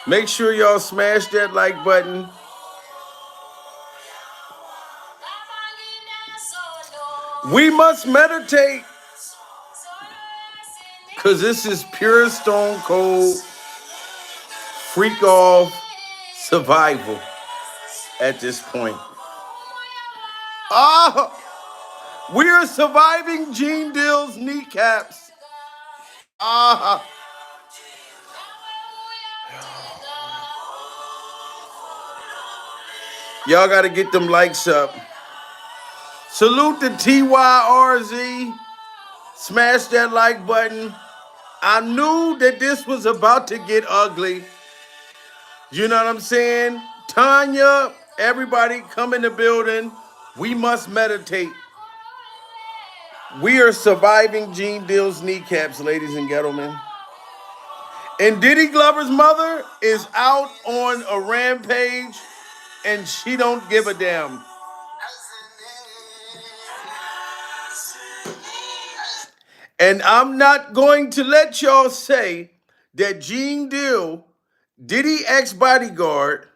Make sure y'all smash that like button. We must meditate because this is pure stone cold freak off survival at this point. Ah, we are surviving Gene Deal's kneecaps. Ah, y'all got to get them likes up. Salute to TYRZ. Smash that like button. I knew that this was about to get ugly. You know what I'm saying? Tanya, everybody come in the building. We must meditate. We are surviving Gene Deal's kneecaps, ladies and gentlemen. And Diddy Glover's mother is out on a rampage, and she don't give a damn. And I'm not going to let y'all say that Gene Deal, Diddy ex-bodyguard,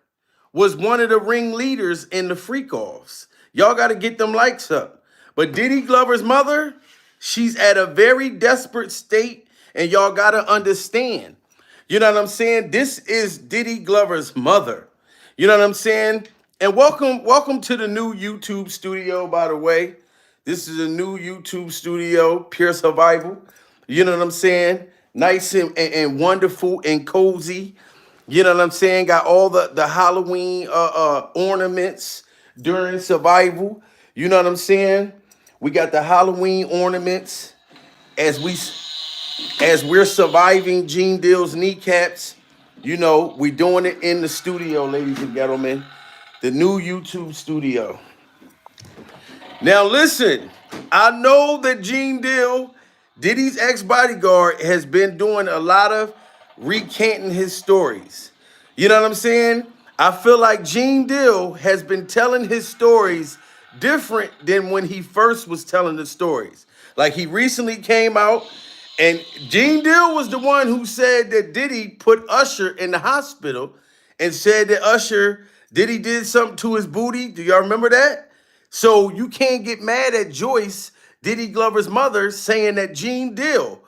was one of the ringleaders in the freak-offs. Y'all got to get them likes up. But Diddy Glover's mother, she's at a very desperate state, and y'all got to understand. You know what I'm saying? This is Diddy Glover's mother. You know what I'm saying? And welcome to the new YouTube studio, by the way. This is a new YouTube studio, pure survival. You know what I'm saying? Nice and wonderful and cozy. You know what I'm saying? Got all the Halloween ornaments during survival. You know what I'm saying? We got the Halloween ornaments as we're surviving Gene Deal's kneecaps. You know, we doing it in the studio, ladies and gentlemen. The new YouTube studio. Now listen, I know that Gene Deal, Diddy's ex-bodyguard, has been doing a lot of recanting his stories. You know what I'm saying? I feel like Gene Deal has been telling his stories different than when he first was telling the stories. Like he recently came out and Gene Deal was the one who said that Diddy put Usher in the hospital and said that Diddy did something to his booty. Do y'all remember that? So you can't get mad at Joyce, Diddy Glover's mother, saying that Gene Deal.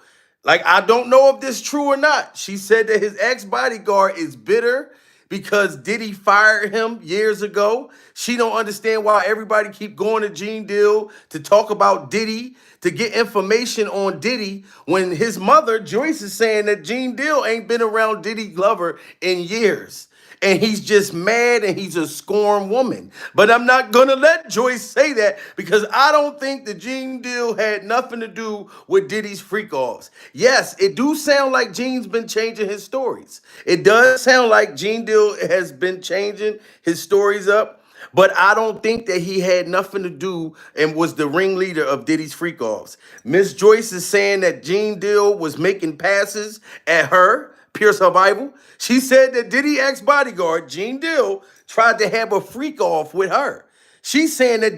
Like, I don't know if this is true or not. She said that his ex-bodyguard is bitter because Diddy fired him years ago. She don't understand why everybody keep going to Gene Deal to talk about Diddy, to get information on Diddy, when his mother, Joyce, is saying that Gene Deal ain't been around Diddy Glover in years. And he's just mad and he's a scorned woman. But I'm not going to let Joyce say that because I don't think the Gene Deal had nothing to do with Diddy's freak-offs. Yes, it do sound like Gene's been changing his stories. It does sound like Gene Deal has been changing his stories up. But I don't think that he had nothing to do and was the ringleader of Diddy's freak-offs. Miss Joyce is saying that Gene Deal was making passes at her, pure survival. She said that Diddy ex-bodyguard, Gene Deal, tried to have a freak-off with her. She's saying that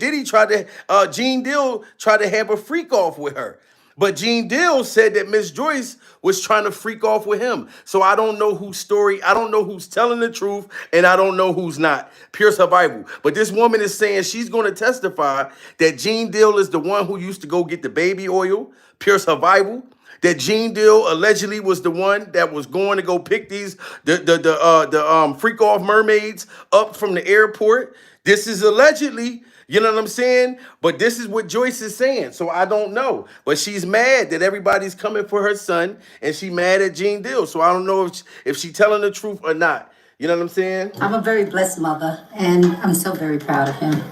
Gene Deal tried to have a freak-off with her. But Gene Deal said that Miss Joyce was trying to freak off with him. So I don't know whose story, I don't know who's telling the truth, and I don't know who's not. Pure survival. But this woman is saying she's going to testify that Gene Deal is the one who used to go get the baby oil. Pure survival. That Gene Deal allegedly was the one that was going to go pick the freak off mermaids up from the airport. This is allegedly, you know what I'm saying? But this is what Joyce is saying. So I don't know. But she's mad that everybody's coming for her son, and she mad at Gene Deal. So I don't know if she telling the truth or not. You know what I'm saying? I'm a very blessed mother, and I'm so very proud of him.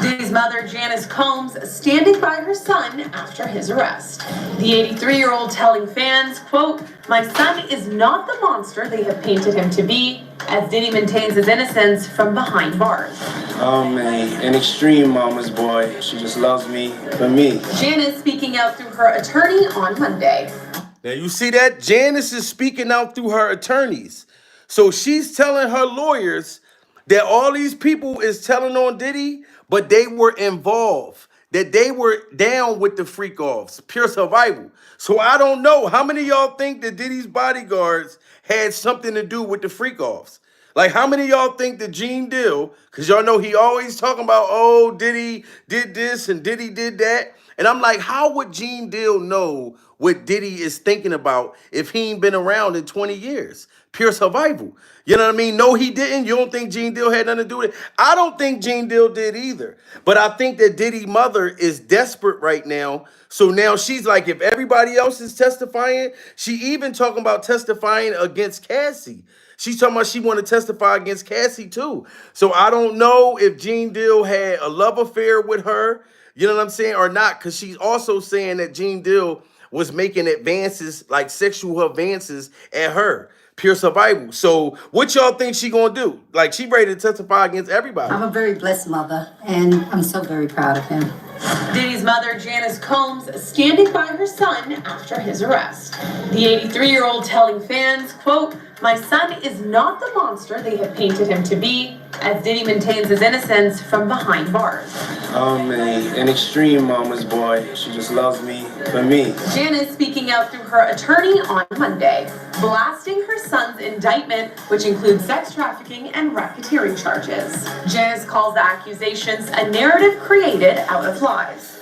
Diddy's mother, Janice Combs, standing by her son after his arrest. The 83-year-old telling fans, quote, "My son is not the monster they have painted him to be," as Diddy maintains his innocence from behind bars. Oh man, an extreme mama's boy. She just loves me for me. Janice speaking out through her attorney on Monday. Now you see that? Janice is speaking out through her attorneys. So she's telling her lawyers that all these people is telling on Diddy, but they were involved, that they were down with the freak offs, pure survival. So I don't know. How many of y'all think that Diddy's bodyguards had something to do with the freak offs? Like, how many of y'all think that Gene Deal, because y'all know he always talking about, oh, Diddy did this and Diddy did that. And I'm like, how would Gene Deal know what Diddy is thinking about if he ain't been around in 20 years? Pure survival. You know what I mean? No, he didn't. You don't think Gene Deal had nothing to do with it? I don't think Gene Deal did either. But I think that Diddy's mother is desperate right now. So now she's like, if everybody else is testifying, she even talking about testifying against Cassie. She's talking about she want to testify against Cassie too. So I don't know if Gene Deal had a love affair with her, you know what I'm saying, or not, because she's also saying that Gene Deal was making advances, like sexual advances at her. Pure survival. So what y'all think she gonna do? Like, she ready to testify against everybody. I'm a very blessed mother, and I'm so very proud of him. Diddy's mother, Janice Combs, standing by her son after his arrest. The 83-year-old telling fans, quote, "My son is not the monster they have painted him to be," as Diddy maintains his innocence from behind bars. An extreme mama's boy. She just loves me for me. Janice speaking out through her attorney on Monday, blasting her son's indictment, which includes sex trafficking and racketeering charges. Janice calls the accusations a narrative created out of lies.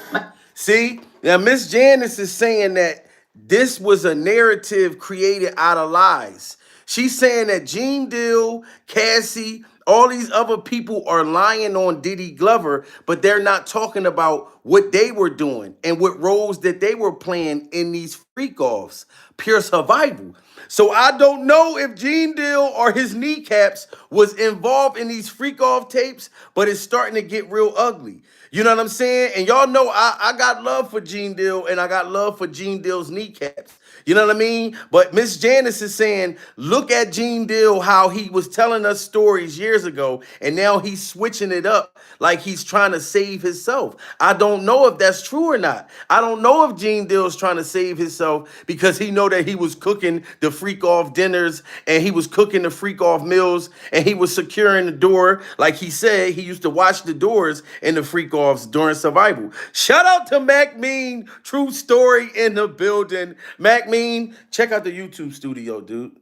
See, now Miss Janice is saying that this was a narrative created out of lies. She's saying that Gene Deal, Cassie, all these other people are lying on Diddy Glover, but they're not talking about what they were doing and what roles that they were playing in these freak offs. Pure survival. So I don't know if Gene Deal or his kneecaps was involved in these freak off tapes, but it's starting to get real ugly. You know what I'm saying? And y'all know I got love for Gene Deal, and I got love for Gene Deal's kneecaps. You know what I mean? But Miss Janice is saying, look at Gene Deal, how he was telling us stories years ago, and now he's switching it up like he's trying to save himself. I don't know if that's true or not. I don't know if Gene Deal's trying to save himself because he know that he was cooking the freak off dinners and he was cooking the freak off meals and he was securing the door. Like he said, he used to watch the doors in the freak offs during survival. Shout out to Mac Mean, true story in the building. Mac Mean, check out the YouTube studio, dude.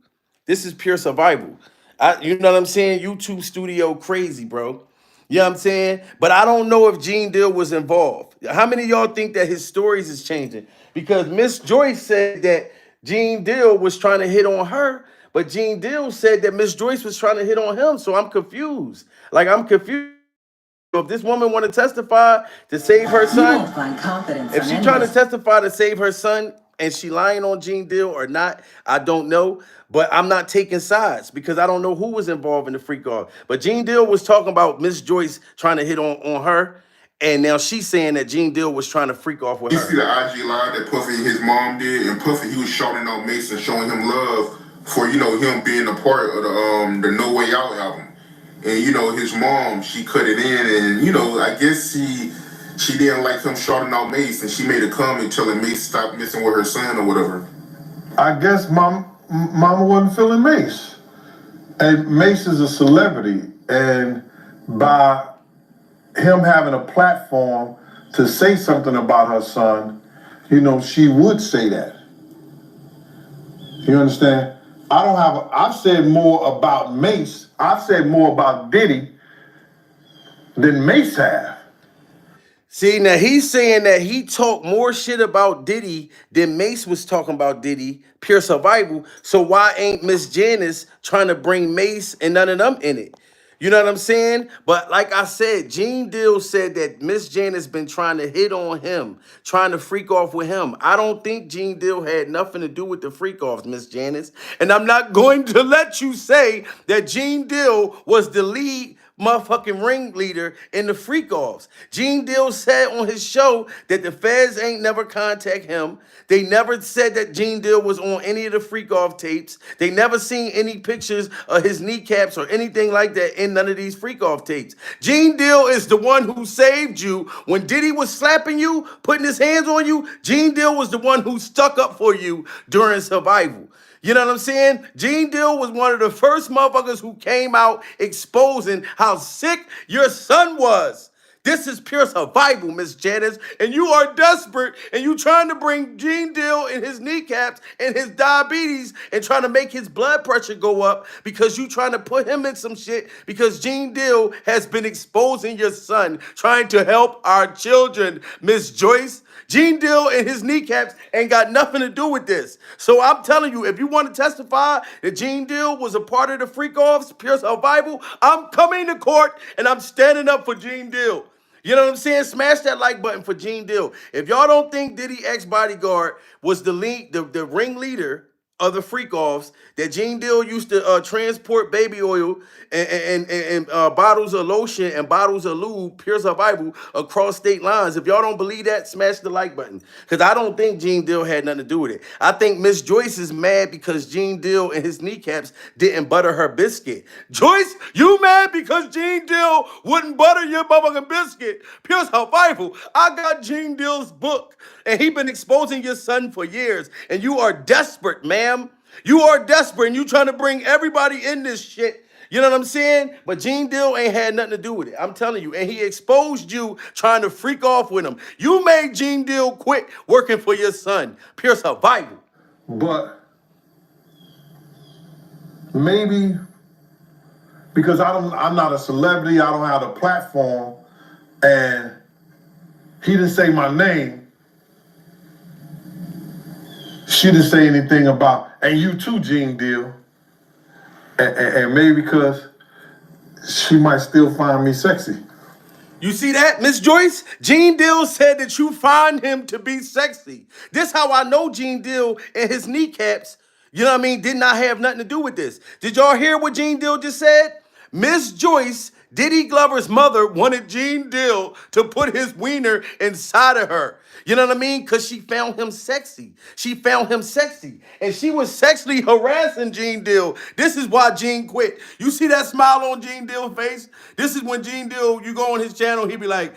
This is pure survival. You know what I'm saying? YouTube studio crazy, bro. You know what I'm saying? But I don't know if Gene Deal was involved. How many of y'all think that his stories is changing? Because Miss Joyce said that Gene Deal was trying to hit on her, but Gene Deal said that Miss Joyce was trying to hit on him. So I'm confused. Like, I'm confused. If this woman want to testify to save her son, if she's trying to testify to save her son and she lying on Gene Deal or not, I don't know. But I'm not taking sides because I don't know who was involved in the freak off. But Gene Deal was talking about Miss Joyce trying to hit on her. And now she's saying that Gene Deal was trying to freak off with her. You see the IG live that Puffy and his mom did, and Puffy, he was shouting out Mason, showing him love for, you know, him being a part of the No Way Out album. And, you know, his mom, she cut it in, and, you know, I guess she didn't like him shouting out Mace, and she made a comment telling Mace stop messing with her son or whatever. I guess Mama wasn't feeling Mace. And Mace is a celebrity, and by him having a platform to say something about her son, you know, she would say that. You understand? I've said more about Mace, I've said more about Diddy than Mace have. See, now he's saying that he talked more shit about Diddy than Mace was talking about Diddy, pure survival. So why ain't Miss Janice trying to bring Mace and none of them in it? You know what I'm saying? But like I said, Gene Deal said that Miss Janice been trying to hit on him, trying to freak off with him. I don't think Gene Deal had nothing to do with the freak offs, Miss Janice. And I'm not going to let you say that Gene Deal was the lead motherfucking ringleader in the freak offs. Gene Deal said on his show that the feds ain't never contact him. They never said that Gene Deal was on any of the freak off tapes. They never seen any pictures of his kneecaps or anything like that in none of these freak off tapes. Gene Deal is the one who saved you when Diddy was slapping you, putting his hands on you. Gene Deal was the one who stuck up for you during survival. You know what I'm saying? Gene Deal was one of the first motherfuckers who came out exposing how sick your son was. This is pure survival, Miss Janice, and you are desperate, and you trying to bring Gene Deal and his kneecaps and his diabetes and trying to make his blood pressure go up because you trying to put him in some shit because Gene Deal has been exposing your son, trying to help our children, Miss Joyce. Gene Deal and his kneecaps ain't got nothing to do with this. So I'm telling you, if you want to testify that Gene Deal was a part of the freak-offs, pure survival, I'm coming to court and I'm standing up for Gene Deal. You know what I'm saying? Smash that like button for Gene Deal. If y'all don't think Diddy X Bodyguard was the ringleader of the freak-offs, that Gene Deal used to transport baby oil and bottles of lotion and bottles of lube, pure survival, across state lines. If y'all don't believe that, smash the like button. Because I don't think Gene Deal had nothing to do with it. I think Miss Joyce is mad because Gene Deal and his kneecaps didn't butter her biscuit. Joyce, you mad because Gene Deal wouldn't butter your motherfucking biscuit? Pure survival. I got Gene Deal's book, and he been exposing your son for years, and you are desperate, ma'am. You are desperate, and you trying to bring everybody in this shit. You know what I'm saying? But Gene Deal ain't had nothing to do with it. I'm telling you. And he exposed you trying to freak off with him. You made Gene Deal quit working for your son. Pure survival. But maybe because I'm not a celebrity, I don't have a platform, and he didn't say my name. She didn't say anything about, and you too, Gene Deal. And maybe because she might still find me sexy. You see that, Miss Joyce? Gene Deal said that you find him to be sexy. This how I know Gene Deal and his kneecaps, you know what I mean, did not have nothing to do with this. Did y'all hear what Gene Deal just said? Miss Joyce, Diddy Glover's mother, wanted Gene Deal to put his wiener inside of her. You know what I mean? Because she found him sexy. She found him sexy. And she was sexually harassing Gene Deal. This is why Gene quit. You see that smile on Gene Deal's face? This is when Gene Deal, you go on his channel, he be like,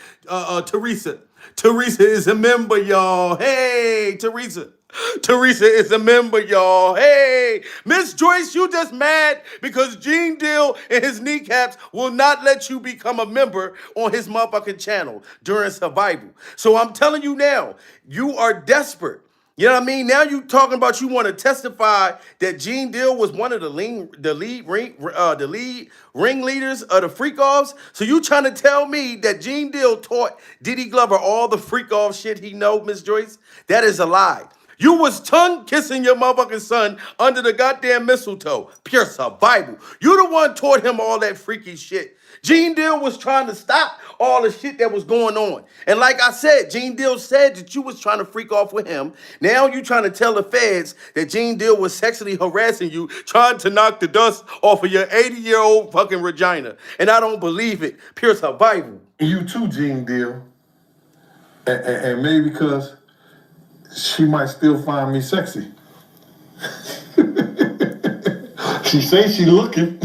Teresa is a member, y'all. Hey, Teresa is a member, y'all. Hey, Miss Joyce, you just mad because Gene Deal and his kneecaps will not let you become a member on his motherfucking channel during survival. So I'm telling you now, you are desperate. You know what I mean? Now you talking about you want to testify that Gene Deal was one of the lead ringleaders of the freak-offs. So you trying to tell me that Gene Deal taught Diddy Glover all the freak-off shit he know, Miss Joyce? That is a lie. You was tongue-kissing your motherfucking son under the goddamn mistletoe. Pure survival. You the one taught him all that freaky shit. Gene Deal was trying to stop all the shit that was going on. And like I said, Gene Deal said that you was trying to freak off with him. Now you trying to tell the feds that Gene Deal was sexually harassing you, trying to knock the dust off of your 80-year-old fucking vagina. And I don't believe it. Pure survival. You too, Gene Deal. And maybe because she might still find me sexy. She say she looking.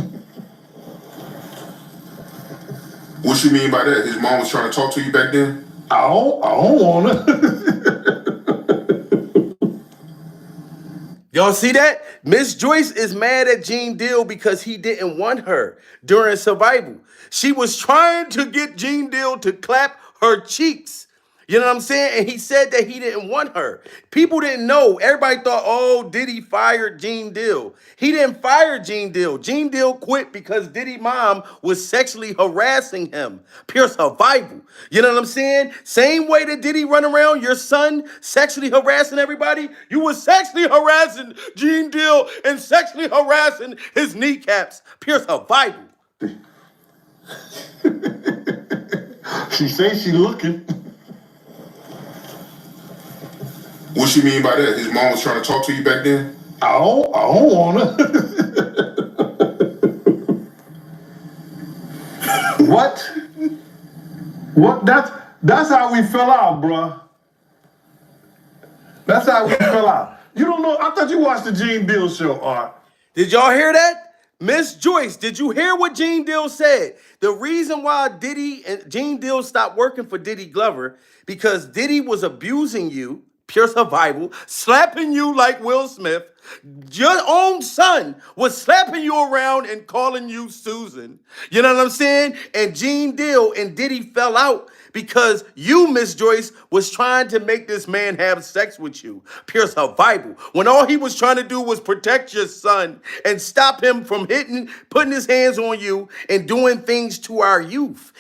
What you mean by that? His mom was trying to talk to you back then? I don't wanna. Y'all see that? Miss Joyce is mad at Gene Deal because he didn't want her during survival. She was trying to get Gene Deal to clap her cheeks. You know what I'm saying? And he said that he didn't want her. People didn't know. Everybody thought, oh, Diddy fired Gene Deal. He didn't fire Gene Deal. Gene Deal quit because Diddy mom was sexually harassing him. Pure survival. You know what I'm saying? Same way that Diddy run around your son sexually harassing everybody, you was sexually harassing Gene Deal and sexually harassing his kneecaps. Pure survival. She say she looking. What you mean by that? His mom was trying to talk to you back then? I don't wanna. What? What? That's how we fell out, bruh. That's how we fell out. You don't know? I thought you watched the Gene Deal show, Art. Did y'all hear that? Miss Joyce, did you hear what Gene Deal said? The reason why Diddy and Gene Deal stopped working for Diddy Glover because Diddy was abusing you, pure survival, slapping you like Will Smith. Your own son was slapping you around and calling you Susan. You know what I'm saying? And Gene Deal and Diddy fell out because you, Miss Joyce, was trying to make this man have sex with you. Pure survival. When all he was trying to do was protect your son and stop him from putting his hands on you and doing things to our youth.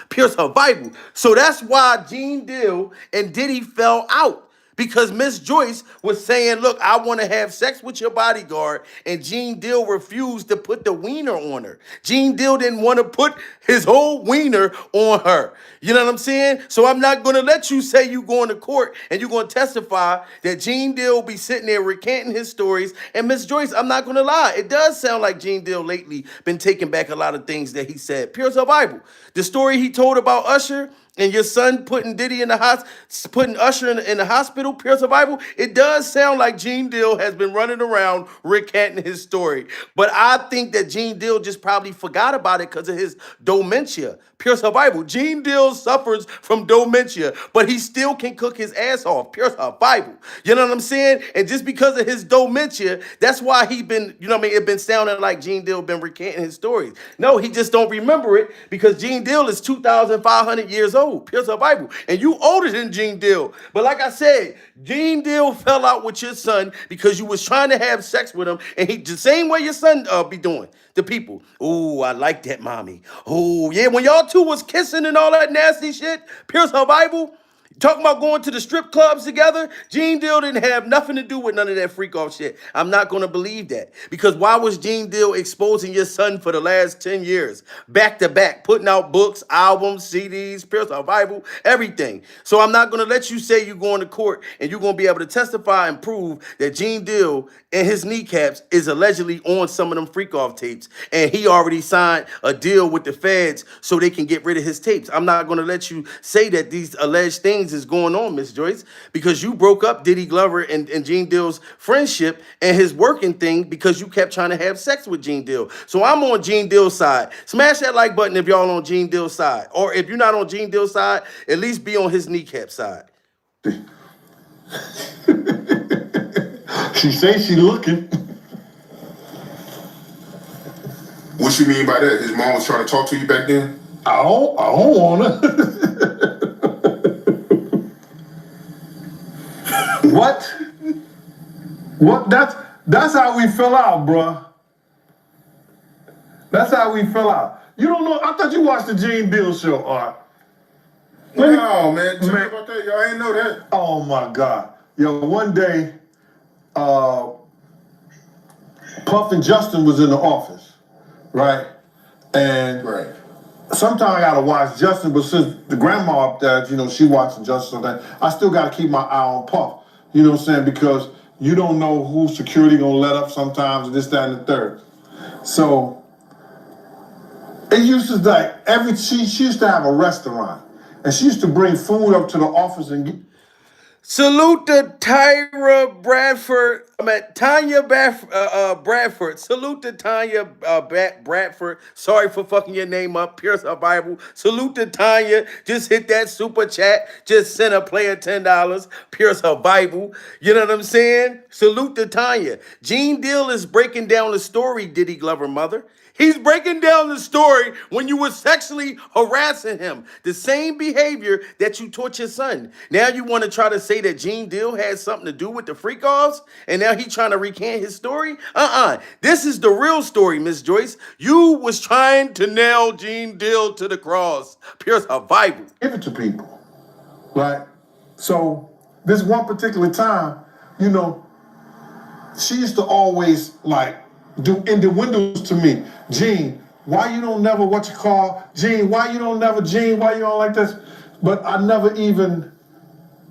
Pure survival. So that's why Gene Deal and Diddy fell out. Because Miss Joyce was saying, look, I want to have sex with your bodyguard. And Gene Deal refused to put the wiener on her. Gene Deal didn't want to put his whole wiener on her. You know what I'm saying? So I'm not going to let you say you going to court and you're going to testify that Gene Deal be sitting there recanting his stories. And Miss Joyce, I'm not going to lie. It does sound like Gene Deal lately been taking back a lot of things that he said. Pure survival. The story he told about Usher and your son putting Diddy in the hospital, putting Usher in the hospital, pure survival, it does sound like Gene Deal has been running around recanting his story. But I think that Gene Deal just probably forgot about it because of his dementia. Pure survival. Gene Deal suffers from dementia, but he still can cook his ass off. Pure survival. You know what I'm saying? And just because of his dementia, that's why he been, you know what I mean? It been sounding like Gene Deal been recanting his stories. No, he just don't remember it because Gene Deal is 2,500 years old. Pure survival. And you older than Gene Deal. But like I said, Gene Deal fell out with your son because you was trying to have sex with him. And he the same way your son be doing to people. Oh, I like that, mommy. Oh, yeah. When y'all two was kissing and all that nasty shit, pure survival. Talking about going to the strip clubs together, Gene Deal didn't have nothing to do with none of that freak off shit. I'm not going to believe that. Because why was Gene Deal exposing your son for the last 10 years? Back to back, putting out books, albums, CDs, pure survival, everything. So I'm not going to let you say you're going to court and you're going to be able to testify and prove that Gene Deal and his kneecaps is allegedly on some of them freak off tapes. And he already signed a deal with the feds so they can get rid of his tapes. I'm not going to let you say that these alleged things is going on, Miss Joyce, because you broke up Diddy Glover and Gene Deal's friendship and his working thing because you kept trying to have sex with Gene Deal. So I'm on Gene Deal's side. Smash that like button if y'all on Gene Deal's side. Or if you're not on Gene Deal's side, at least be on his kneecap side. She say she looking. What you mean by that? His mom was trying to talk to you back then? I don't want to. What? That's how we fell out, bruh. That's how we fell out. You don't know? I thought you watched the Gene Deal show, Art. No, man. Tell me about that. Y'all ain't know that. Oh my God. Yo, one day, Puff and Justin was in the office, right? And Right. sometimes I gotta watch Justin, but since the grandma up there, you know, she watching Justin, I still gotta keep my eye on Puff. You know what I'm saying? Because you don't know who security gonna let up sometimes, this, that, and the third. So it used to like she used to have a restaurant, and she used to bring food up to the office and get. Salute to Tanya Bradford. Salute to Tanya Bradford. Sorry for fucking your name up. Pure survival. Salute to Tanya. Just hit that super chat. Just send a player $10. Pure survival. You know what I'm saying? Salute to Tanya. Gene Deal is breaking down the story, Diddy Glover mother. He's breaking down the story when you were sexually harassing him. The same behavior that you taught your son. Now you want to try to say that Gene Deal had something to do with the freak-offs? And now he's trying to recant his story? This is the real story, Miss Joyce. You was trying to nail Gene Deal to the cross. Pure survival. Give it to people, right? So this one particular time, you know, she used to always like do in the windows to me, Gene, why you don't never Gene, why you don't like this? But I never even,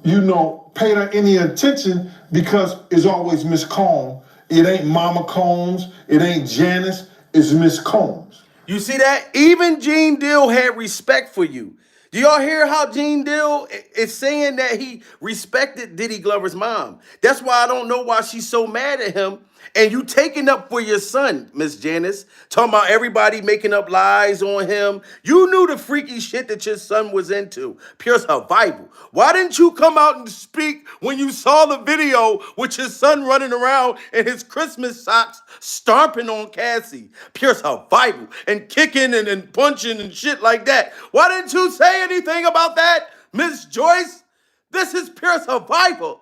you know, paid her any attention because it's always Miss Combs. It ain't Mama Combs, it ain't Janice, it's Miss Combs. You see that? Even Gene Deal had respect for you. Do y'all hear how Gene Deal is saying that he respected Diddy Glover's mom? That's why I don't know why she's so mad at him And you taking up for your son, Miss Janice, talking about everybody making up lies on him. You knew the freaky shit that your son was into. Pure survival. Why didn't you come out and speak when you saw the video with your son running around in his Christmas socks, stomping on Cassie? Pure survival. And kicking and punching and shit like that. Why didn't you say anything about that, Miss Joyce? This is pure survival.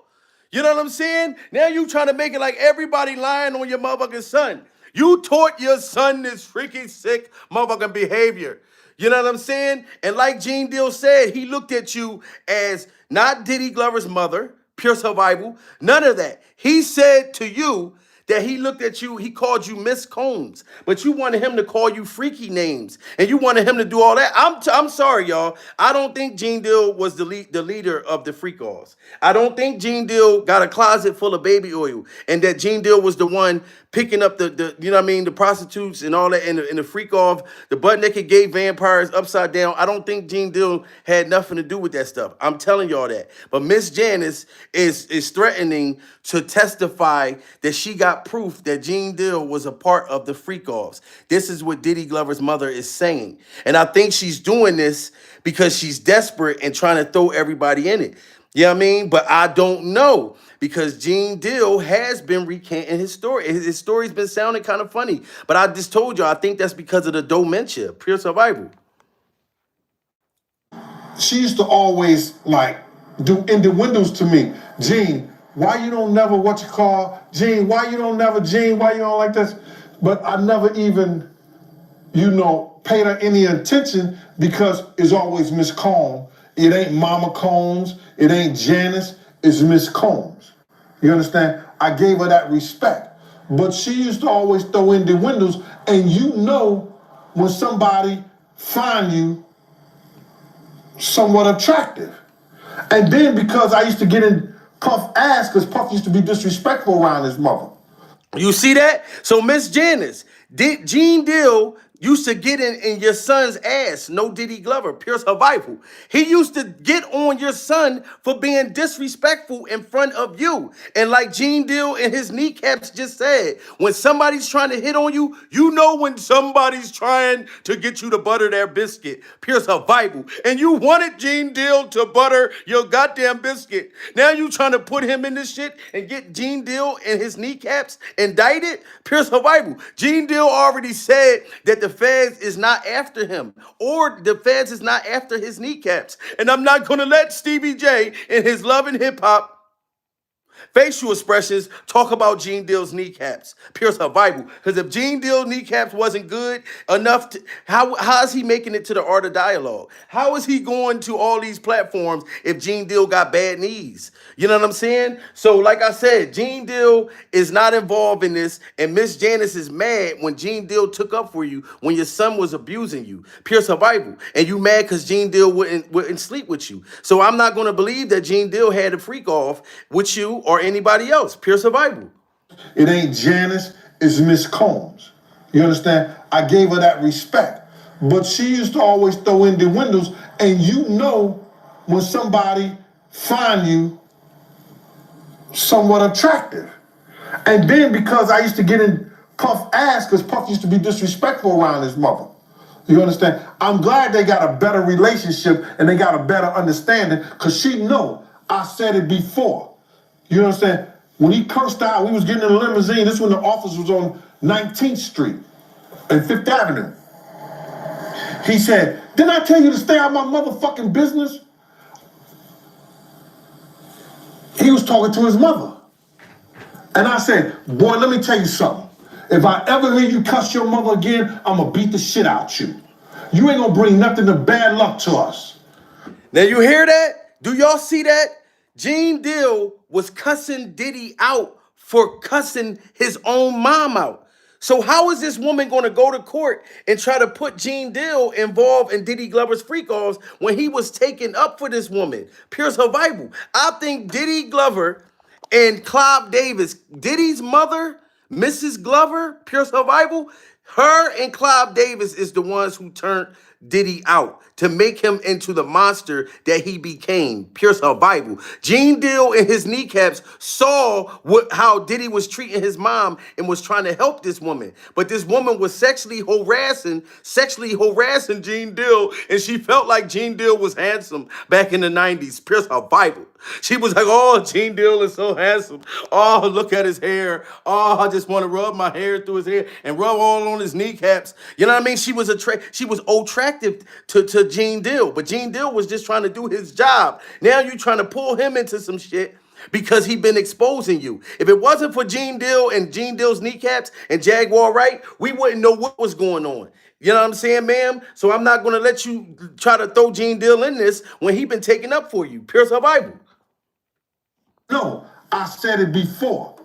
You know what I'm saying? Now you trying to make it like everybody lying on your motherfucking son. You taught your son this freaky sick motherfucking behavior. You know what I'm saying? And like Gene Deal said, he looked at you as not Diddy Glover's mother, pure survival, none of that. He said to you that he looked at you, he called you Miss Combs, but you wanted him to call you freaky names, and you wanted him to do all that. I'm sorry, y'all. I don't think Gene Deal was the leader of the freak-offs. I don't think Gene Deal got a closet full of baby oil, and that Gene Deal was the one picking up the you know what I mean, the prostitutes and all that, and the freak-off, the butt-naked gay vampires upside down. I don't think Gene Deal had nothing to do with that stuff. I'm telling y'all that. But Miss Janice is threatening to testify that she got proof that Gene Deal was a part of the freak-offs. This is what Diddy Glover's mother is saying. And I think she's doing this because she's desperate and trying to throw everybody in it. You know what I mean? But I don't know, because Gene Deal has been recanting his story. His story's been sounding kind of funny. But I just told you, I think that's because of the dementia, pure survival. She used to always like do innuendos to me. Gene, why you don't never Gene, why you don't never, Gene, why you don't like this? But I never even, paid her any attention, because it's always Miss Combs. It ain't Mama Combs, it ain't Janice, it's Miss Combs. You understand? I gave her that respect. But she used to always throw in the windows, and when somebody find you somewhat attractive. And then because I used to get in Puff ass, because Puff used to be disrespectful around his mother. You see that? So Miss Janice, Gene Deal used to get in your son's ass, no Diddy Glover, pure survival. He used to get on your son for being disrespectful in front of you. And like Gene Deal and his kneecaps just said, when somebody's trying to hit on you, you know when somebody's trying to get you to butter their biscuit, pure survival. And you wanted Gene Deal to butter your goddamn biscuit. Now you trying to put him in this shit and get Gene Deal and his kneecaps indicted, pure survival. Gene Deal already said that the feds is not after him, or the feds is not after his kneecaps. And I'm not going to let Stevie J and his Love and Hip Hop facial expressions talk about Gene Deal's kneecaps, pure survival. Because if Gene Deal's kneecaps wasn't good enough, how is he making it to the Art of Dialogue? How is he going to all these platforms if Gene Deal got bad knees? You know what I'm saying? So like I said, Gene Deal is not involved in this, and Miss Janice is mad when Gene Deal took up for you when your son was abusing you, pure survival. And you mad because Gene Deal wouldn't sleep with you. So I'm not going to believe that Gene Deal had a freak off with you or anybody else, pure survival. It ain't Janice, it's Miss Combs. You understand? I gave her that respect. But she used to always throw in the windows, and when somebody find you somewhat attractive. And then because I used to get in Puff ass, because Puff used to be disrespectful around his mother. You understand? I'm glad they got a better relationship and they got a better understanding, because she know I said it before. You know what I'm saying? When he cursed out, we was getting in a limousine. This when the office was on 19th Street and 5th Avenue. He said, didn't I tell you to stay out of my motherfucking business? He was talking to his mother. And I said, boy, let me tell you something. If I ever hear you cuss your mother again, I'm going to beat the shit out you. You ain't going to bring nothing but bad luck to us. Now you hear that? Do y'all see that? Gene Deal was cussing Diddy out for cussing his own mom out. So how is this woman going to go to court and try to put Gene Deal involved in Diddy Glover's freak-offs when he was taken up for this woman? Pure survival. I think Diddy Glover and Clive Davis, Diddy's mother, Mrs. Glover, pure survival, her and Clive Davis is the ones who turned Diddy out, to make him into the monster that he became. Pure survival. Gene Deal and his kneecaps saw how Diddy was treating his mom and was trying to help this woman. But this woman was sexually harassing Gene Deal, and she felt like Gene Deal was handsome back in the 90s. Pure survival. She was like, oh, Gene Deal is so handsome. Oh, look at his hair. Oh, I just want to rub my hair through his hair and rub all on his kneecaps. You know what I mean? She was attractive to Gene Deal, but Gene Deal was just trying to do his job. Now you trying to pull him into some shit because he been exposing you. If it wasn't for Gene Deal and Gene Deal's kneecaps and Jaguar Wright, we wouldn't know what was going on. You know what I'm saying, ma'am? So I'm not going to let you try to throw Gene Deal in this when he been taking up for you. Pure survival. No, I said it before.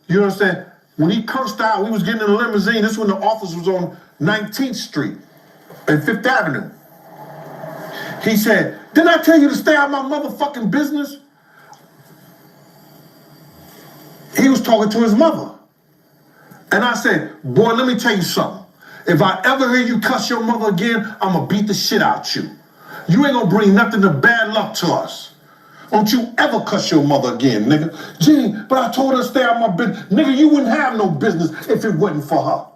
You understand? When he cursed out, we was getting in a limousine. This is when the office was on 19th Street and 5th Avenue. He said, didn't I tell you to stay out of my motherfucking business? He was talking to his mother. And I said, boy, let me tell you something. If I ever hear you cuss your mother again, I'm gonna beat the shit out you. You ain't gonna bring nothing but bad luck to us. Don't you ever cuss your mother again, nigga. Gene, but I told her to stay out of my business. Nigga, you wouldn't have no business if it wasn't for her.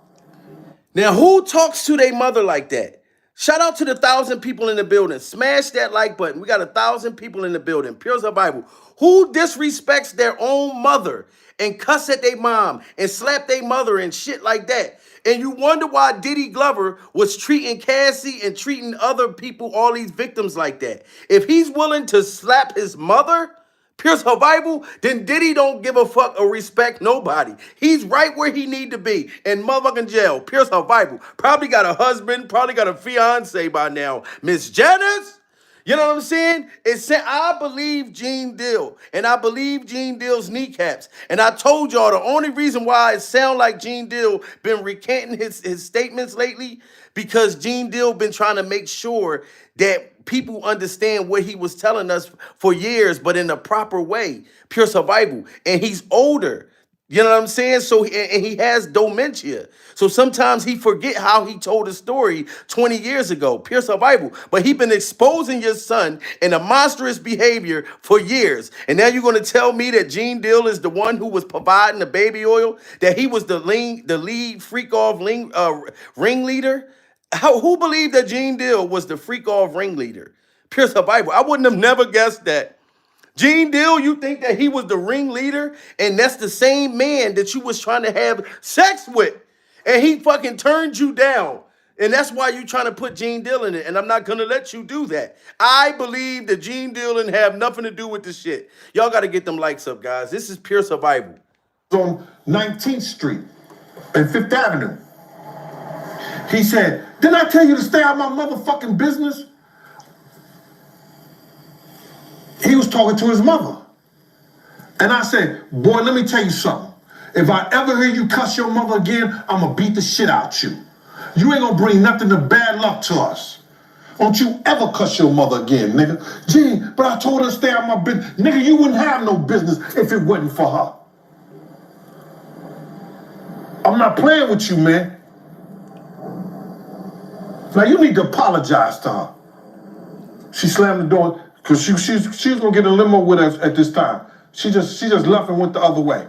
Now, who talks to their mother like that? Shout out to the 1,000 people in the building. Smash that like button. We got 1,000 people in the building. Pure survival. Who disrespects their own mother and cuss at their mom and slap their mother and shit like that? And you wonder why Diddy Glover was treating Cassie and treating other people, all these victims like that. If he's willing to slap his mother, pure survival, then Diddy don't give a fuck or respect nobody. He's right where he need to be, in motherfucking jail. Pure survival. Probably got a husband, probably got a fiance by now. Miss Janice? You know what I'm saying? I believe Gene Deal, and I believe Gene Deal's kneecaps. And I told y'all the only reason why it sound like Gene Deal been recanting his statements lately, because Gene Deal been trying to make sure that people understand what he was telling us for years, but in a proper way. Pure survival. And he's older. You know what I'm saying? So, and he has dementia. So sometimes he forget how he told a story 20 years ago. Pure survival. But he been exposing your son in a monstrous behavior for years. And now you're going to tell me that Gene Deal is the one who was providing the baby oil? That he was the lead freak-off ringleader? Who believed that Gene Deal was the freak-off ringleader? Pure survival. I wouldn't have never guessed that. Gene Deal, you think that he was the ringleader, and that's the same man that you was trying to have sex with, and he fucking turned you down, and that's why you trying to put Gene Deal in it, and I'm not gonna let you do that. I believe that Gene Deal didn't have nothing to do with this shit. Y'all gotta get them likes up, guys. This is pure survival. On 19th Street and 5th Avenue. He said, didn't I tell you to stay out of my motherfucking business? He was talking to his mother. And I said, boy, let me tell you something. If I ever hear you cuss your mother again, I'm gonna beat the shit out you. You ain't gonna bring nothing but bad luck to us. Don't you ever cuss your mother again, nigga. Gene, but I told her to stay out of my business. Nigga, you wouldn't have no business if it wasn't for her. I'm not playing with you, man. Now you need to apologize to her. She slammed the door. Because she was going to get a limo with us at this time. She just left and went the other way.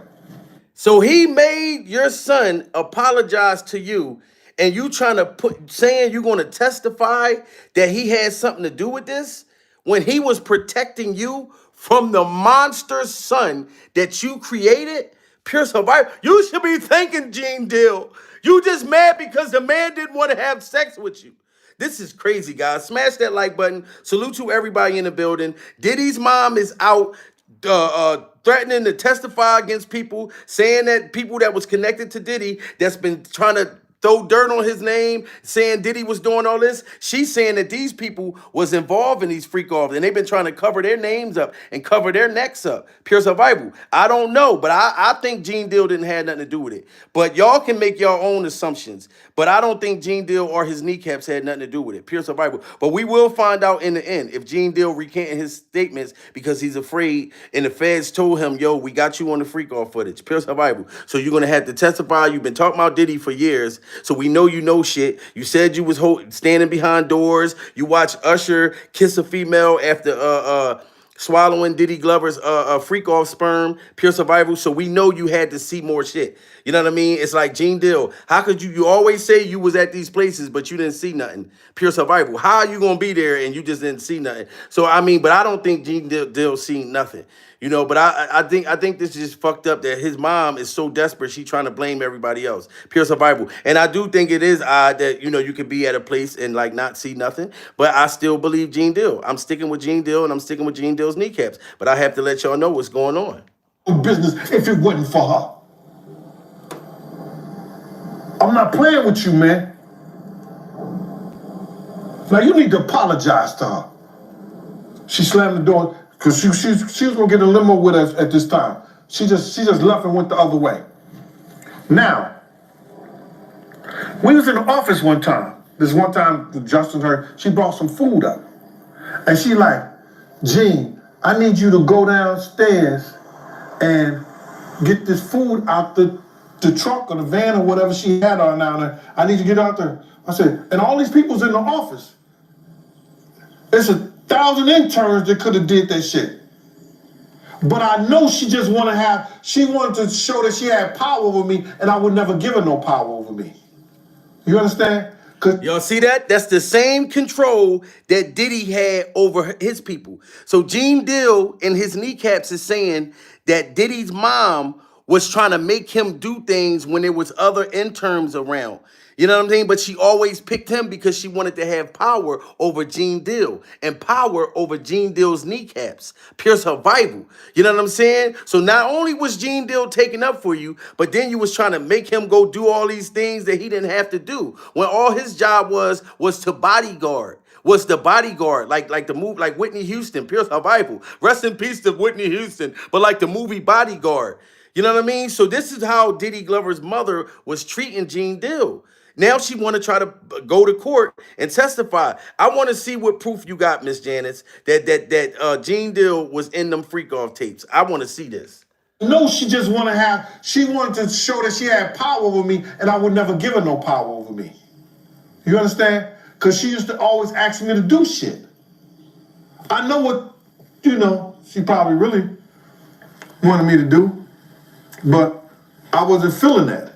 So he made your son apologize to you, and you trying to saying you're going to testify that he had something to do with this when he was protecting you from the monster son that you created? Pure survival. You should be thanking Gene Deal. You just mad because the man didn't want to have sex with you. This is crazy, guys. Smash that like button. Salute to everybody in the building. Diddy's mom is out threatening to testify against people, saying that people that was connected to Diddy that's been trying to throw dirt on his name, saying Diddy was doing all this. She's saying that these people was involved in these freak-offs, and they've been trying to cover their names up and cover their necks up. Pure survival. I don't know, but I think Gene Deal didn't have nothing to do with it. But y'all can make your own assumptions. But I don't think Gene Deal or his kneecaps had nothing to do with it. Pure survival. But we will find out in the end if Gene Deal recanted his statements because he's afraid, and the feds told him, yo, we got you on the freak-off footage. Pure survival. So you're going to have to testify. You've been talking about Diddy for years. So we know you know shit. You said you was standing behind doors. You watched Usher kiss a female after swallowing Diddy Glover's freak off sperm, pure survival. So we know you had to see more shit. You know what I mean? It's like Gene Deal. How could you always say you was at these places, but you didn't see nothing? Pure survival. How are you gonna be there and you just didn't see nothing? So I mean, but I don't think Gene Deal seen nothing. You know, but I think this is just fucked up that his mom is so desperate she trying to blame everybody else. Pure survival. And I do think it is odd that, you know, you could be at a place and like not see nothing. But I still believe Gene Deal. I'm sticking with Gene Deal and I'm sticking with Gene Deal's kneecaps. But I have to let y'all know what's going on. Business if it wasn't for her. I'm not playing with you, man. Now you need to apologize to her. She slammed the door because she was gonna get a limo with us at this time. She just left and went the other way. Now, we was in the office one time. This one time, Justin heard, she brought some food up. And she like, Gene, I need you to go downstairs and get this food out the truck or the van or whatever she had on down there. I need you to get out there. I said, and all these people's in the office. It's 1,000 interns that could have did that shit. But I know she just she wanted to show that she had power over me, and I would never give her no power over me. You understand? Y'all see that? That's the same control that Diddy had over his people. So Gene Deal in his kneecaps is saying that Diddy's mom was trying to make him do things when there was other interns around. You know what I'm saying? But she always picked him because she wanted to have power over Gene Deal and power over Gene Deal's kneecaps. Pure survival. You know what I'm saying? So not only was Gene Deal taking up for you, but then you was trying to make him go do all these things that he didn't have to do. When all his job was to bodyguard. Was the bodyguard, like the movie, like Whitney Houston, pure survival. Rest in peace to Whitney Houston, but like the movie Bodyguard. You know what I mean? So this is how Diddy Glover's mother was treating Gene Deal. Now she want to try to go to court and testify. I want to see what proof you got, Miss Janice, that Gene Deal was in them freak off tapes. I want to see this. No, she wanted to show that she had power over me, and I would never give her no power over me. You understand? Because she used to always ask me to do shit. I know what, she probably really wanted me to do, but I wasn't feeling that.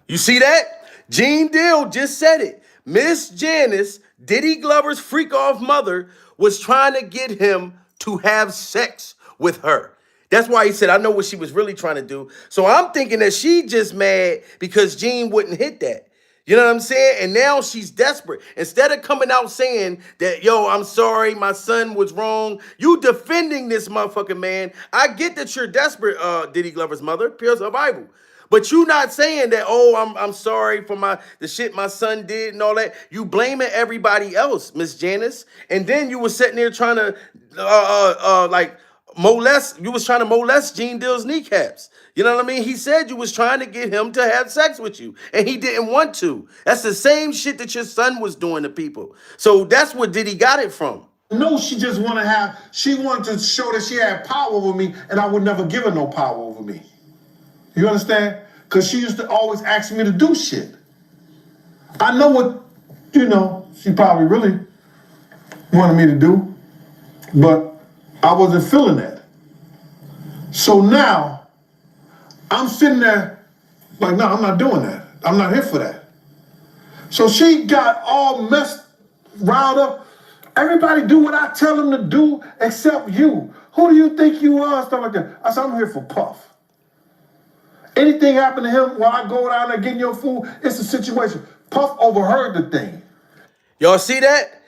You see that? Gene Deal just said it. Miss Janice, Diddy Glover's freak-off mother, was trying to get him to have sex with her. That's why he said, I know what she was really trying to do. So I'm thinking that she just mad because Gene wouldn't hit that. You know what I'm saying? And now she's desperate. Instead of coming out saying that, yo, I'm sorry, my son was wrong, you defending this motherfucking man. I get that you're desperate, Diddy Glover's mother, pure survival. But you not saying that, oh, I'm sorry for the shit my son did and all that. You blaming everybody else, Miss Janice. And then you was sitting there trying to molest. You was trying to molest Gene Deal's kneecaps. You know what I mean? He said you was trying to get him to have sex with you, and he didn't want to. That's the same shit that your son was doing to people. So that's where Diddy got it from. No, she wanted to show that she had power over me, and I would never give her no power over me. You understand? Because she used to always ask me to do shit. I know what, she probably really wanted me to do, but I wasn't feeling that. So now, I'm sitting there like, no, I'm not doing that. I'm not here for that. So she got all riled up. Everybody do what I tell them to do except you. Who do you think you are? Stuff like that. I said, I'm here for Puff. Anything happen to him while I go down there getting your food, it's a situation. Puff overheard the thing. Y'all see that?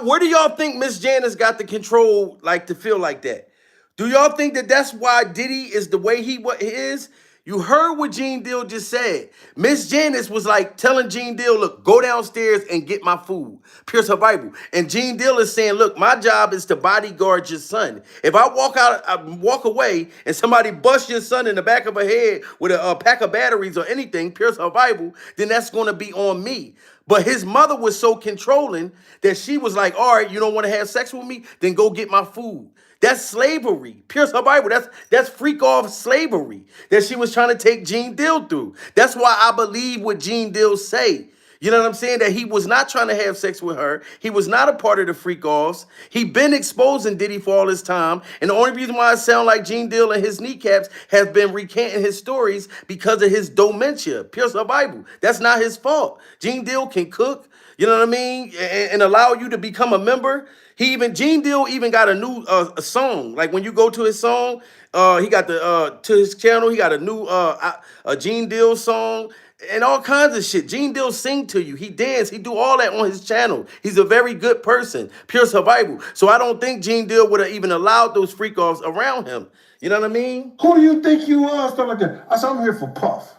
Where do y'all think Miss Janice got the control to feel like that? Do y'all think that that's why Diddy is the way he is? You heard what Gene Deal just said. Miss Janice was telling Gene Deal, look, go downstairs and get my food. Pure survival. And Gene Deal is saying, look, my job is to bodyguard your son. If I walk away and somebody busts your son in the back of a head with a pack of batteries or anything, pure survival, then that's going to be on me. But his mother was so controlling that she was like, all right, you don't want to have sex with me? Then go get my food. That's slavery. Pure survival. That's freak off slavery that she was trying to take Gene Deal through. That's why I believe what Gene Deal say. You know what I'm saying? That he was not trying to have sex with her. He was not a part of the freak offs. He been exposing Diddy for all this time. And the only reason why I sound like Gene Deal and his kneecaps have been recanting his stories because of his dementia. Pure survival. That's not his fault. Gene Deal can cook, you know what I mean? And allow you to become a member. Gene Deal even got a new a song. Like when you go to his song, he got to his channel, he got a new a Gene Deal song and all kinds of shit. Gene Deal sing to you. He dance. He do all that on his channel. He's a very good person. Pure survival. So I don't think Gene Deal would have even allowed those freak offs around him. You know what I mean? Who do you think you are? Stuff like that. I said, I'm here for Puff.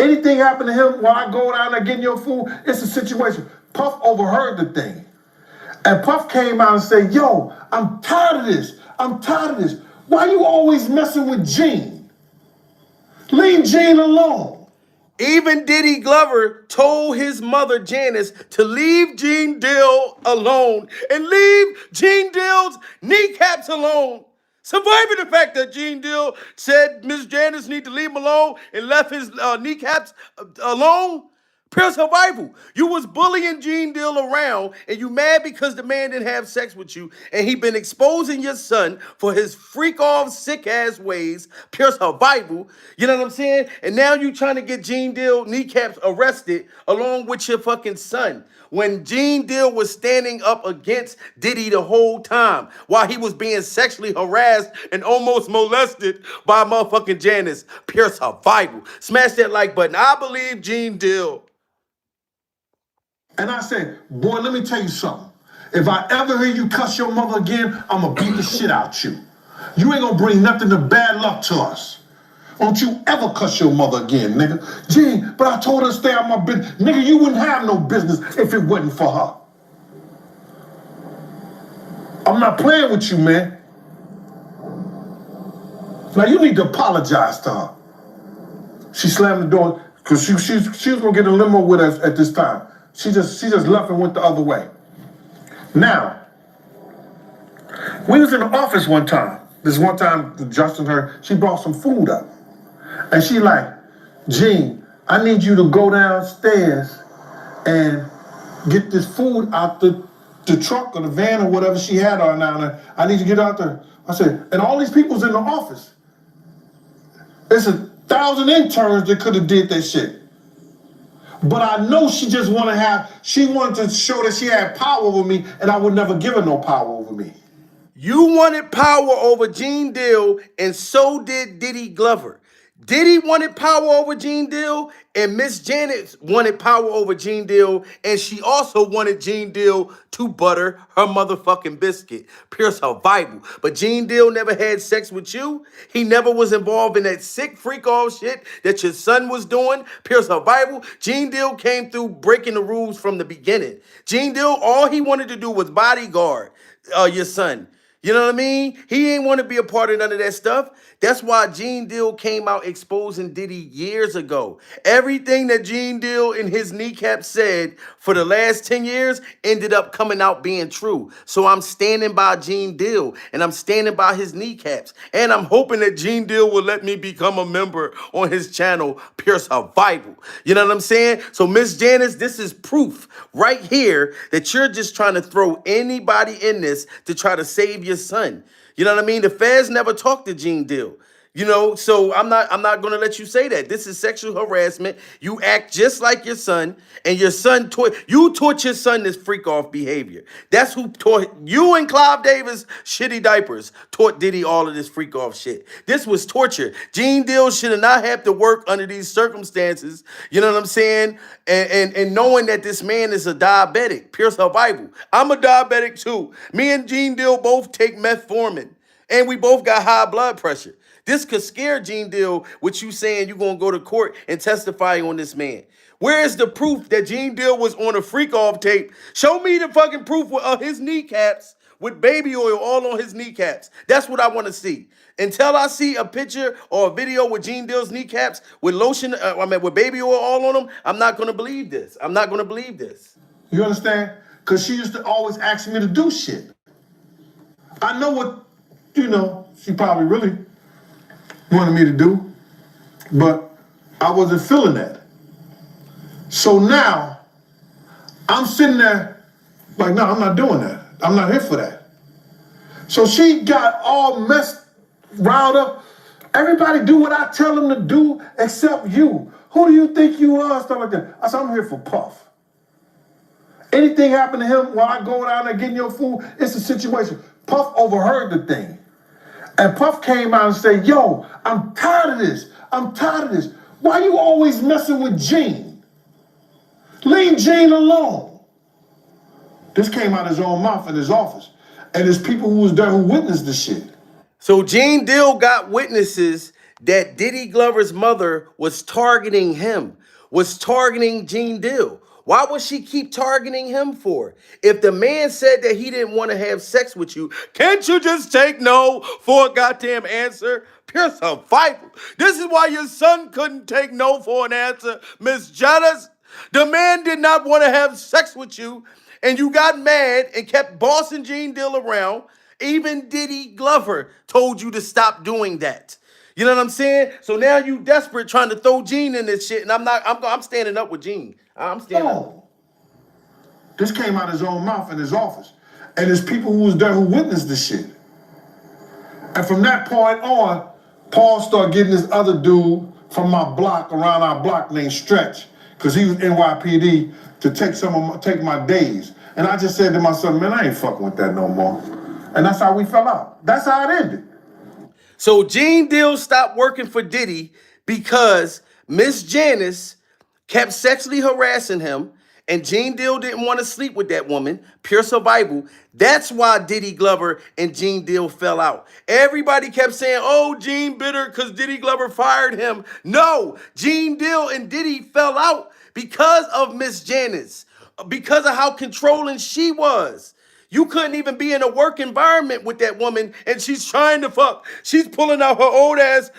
Anything happen to him while I go down there getting your food, it's a situation. Puff overheard the thing. And Puff came out and said, yo, I'm tired of this. I'm tired of this. Why you always messing with Gene? Leave Gene alone. Even Diddy Glover told his mother, Janice, to leave Gene Deal alone and leave Gene Deal's kneecaps alone. Surviving the fact that Gene Deal said Miss Janice need to leave him alone and left his kneecaps alone. Pure survival. You was bullying Gene Deal around and you mad because the man didn't have sex with you and he been exposing your son for his freak off sick ass ways. Pure survival. You know what I'm saying? And now you trying to get Gene Deal kneecaps arrested along with your fucking son. When Gene Deal was standing up against Diddy the whole time while he was being sexually harassed and almost molested by motherfucking Janice. Pure survival. Smash that like button. I believe Gene Deal. And I said, boy, let me tell you something. If I ever hear you cuss your mother again, I'm gonna beat the shit out you. You ain't gonna bring nothing but bad luck to us. Don't you ever cuss your mother again, nigga. Gene, but I told her to stay out my business. Nigga, you wouldn't have no business if it wasn't for her. I'm not playing with you, man. Now you need to apologize to her. She slammed the door because she was gonna get a limo with us at this time. She just left and went the other way. Now, we was in the office one time. This one time, Justin, she brought some food up. And she like, Gene, I need you to go downstairs and get this food out the truck or the van or whatever she had on down there. I need you to get out there. I said, and all these people's in the office. There's 1,000 interns that could have did that shit. But I know she wanted to show that she had power over me, and I would never give her no power over me. You wanted power over Gene Deal, and so did Diddy Glover. Diddy wanted power over Gene Deal, and Miss Janet wanted power over Gene Deal, and she also wanted Gene Deal to butter her motherfucking biscuit. Pure survival. But Gene Deal never had sex with you. He never was involved in that sick freak off shit that your son was doing. Pure survival. Gene Deal came through breaking the rules from the beginning. Gene Deal, all he wanted to do was bodyguard your son. You know what I mean? He ain't want to be a part of none of that stuff. That's why Gene Deal came out exposing Diddy years ago. Everything that Gene Deal in his kneecap said for the last 10 years ended up coming out being true. So I'm standing by Gene Deal and I'm standing by his kneecaps. And I'm hoping that Gene Deal will let me become a member on his channel, Pure Survival. You know what I'm saying? So Miss Janice, this is proof right here that you're just trying to throw anybody in this to try to save your son. You know what I mean? The feds never talked to Gene Deal. You know, so I'm not going to let you say that. This is sexual harassment. You act just like your son, and your son taught your son this freak off behavior. That's who taught you and Clive Davis shitty diapers, taught Diddy all of this freak off shit. This was torture. Gene Deal should not have to work under these circumstances. You know what I'm saying? And knowing that this man is a diabetic, pure survival. I'm a diabetic too. Me and Gene Deal both take metformin, and we both got high blood pressure. This could scare Gene Deal with you saying you're going to go to court and testify on this man. Where is the proof that Gene Deal was on a freak-off tape? Show me the fucking proof of his kneecaps with baby oil all on his kneecaps. That's what I want to see. Until I see a picture or a video with Gene Deal's kneecaps with lotion, with baby oil all on them, I'm not going to believe this. I'm not going to believe this. You understand? Because she used to always ask me to do shit. I know what, she probably really wanted me to do, but I wasn't feeling that. So now, I'm sitting there like, no, I'm not doing that. I'm not here for that. So she got all messed, riled up. Everybody do what I tell them to do except you. Who do you think you are? Stuff like that. I said, I'm here for Puff. Anything happen to him while I go down there getting your food, it's a situation. Puff overheard the thing. And Puff came out and said, yo, I'm tired of this. I'm tired of this. Why you always messing with Gene? Leave Gene alone. This came out of his own mouth in his office. And there's people who was there who witnessed the shit. So Gene Deal got witnesses that Diddy Glover's mother was targeting him, was targeting Gene Deal. Why would she keep targeting him for? If the man said that he didn't want to have sex with you, can't you just take no for a goddamn answer? Pure survival. This is why your son couldn't take no for an answer, Miss Janice. The man did not want to have sex with you, and you got mad and kept bossing Gene Deal around. Even Diddy Glover told you to stop doing that. You know what I'm saying? So now you desperate trying to throw Gene in this shit, and I'm standing up with Gene. I'm standing up. This came out of his own mouth in his office. And there's people who was there who witnessed the shit. And from that point on, Paul started getting this other dude from my block, around our block, named Stretch, because he was NYPD, to take my days. And I just said to myself, man, I ain't fucking with that no more. And that's how we fell out. That's how it ended. So Gene Deal stopped working for Diddy because Miss Janice kept sexually harassing him, and Gene Deal didn't want to sleep with that woman. Pure survival. That's why Diddy Glover and Gene Deal fell out. Everybody kept saying, oh, Gene bitter because Diddy Glover fired him. No, Gene Deal and Diddy fell out because of Miss Janice, because of how controlling she was. You couldn't even be in a work environment with that woman, and she's trying to fuck. She's pulling out her old ass,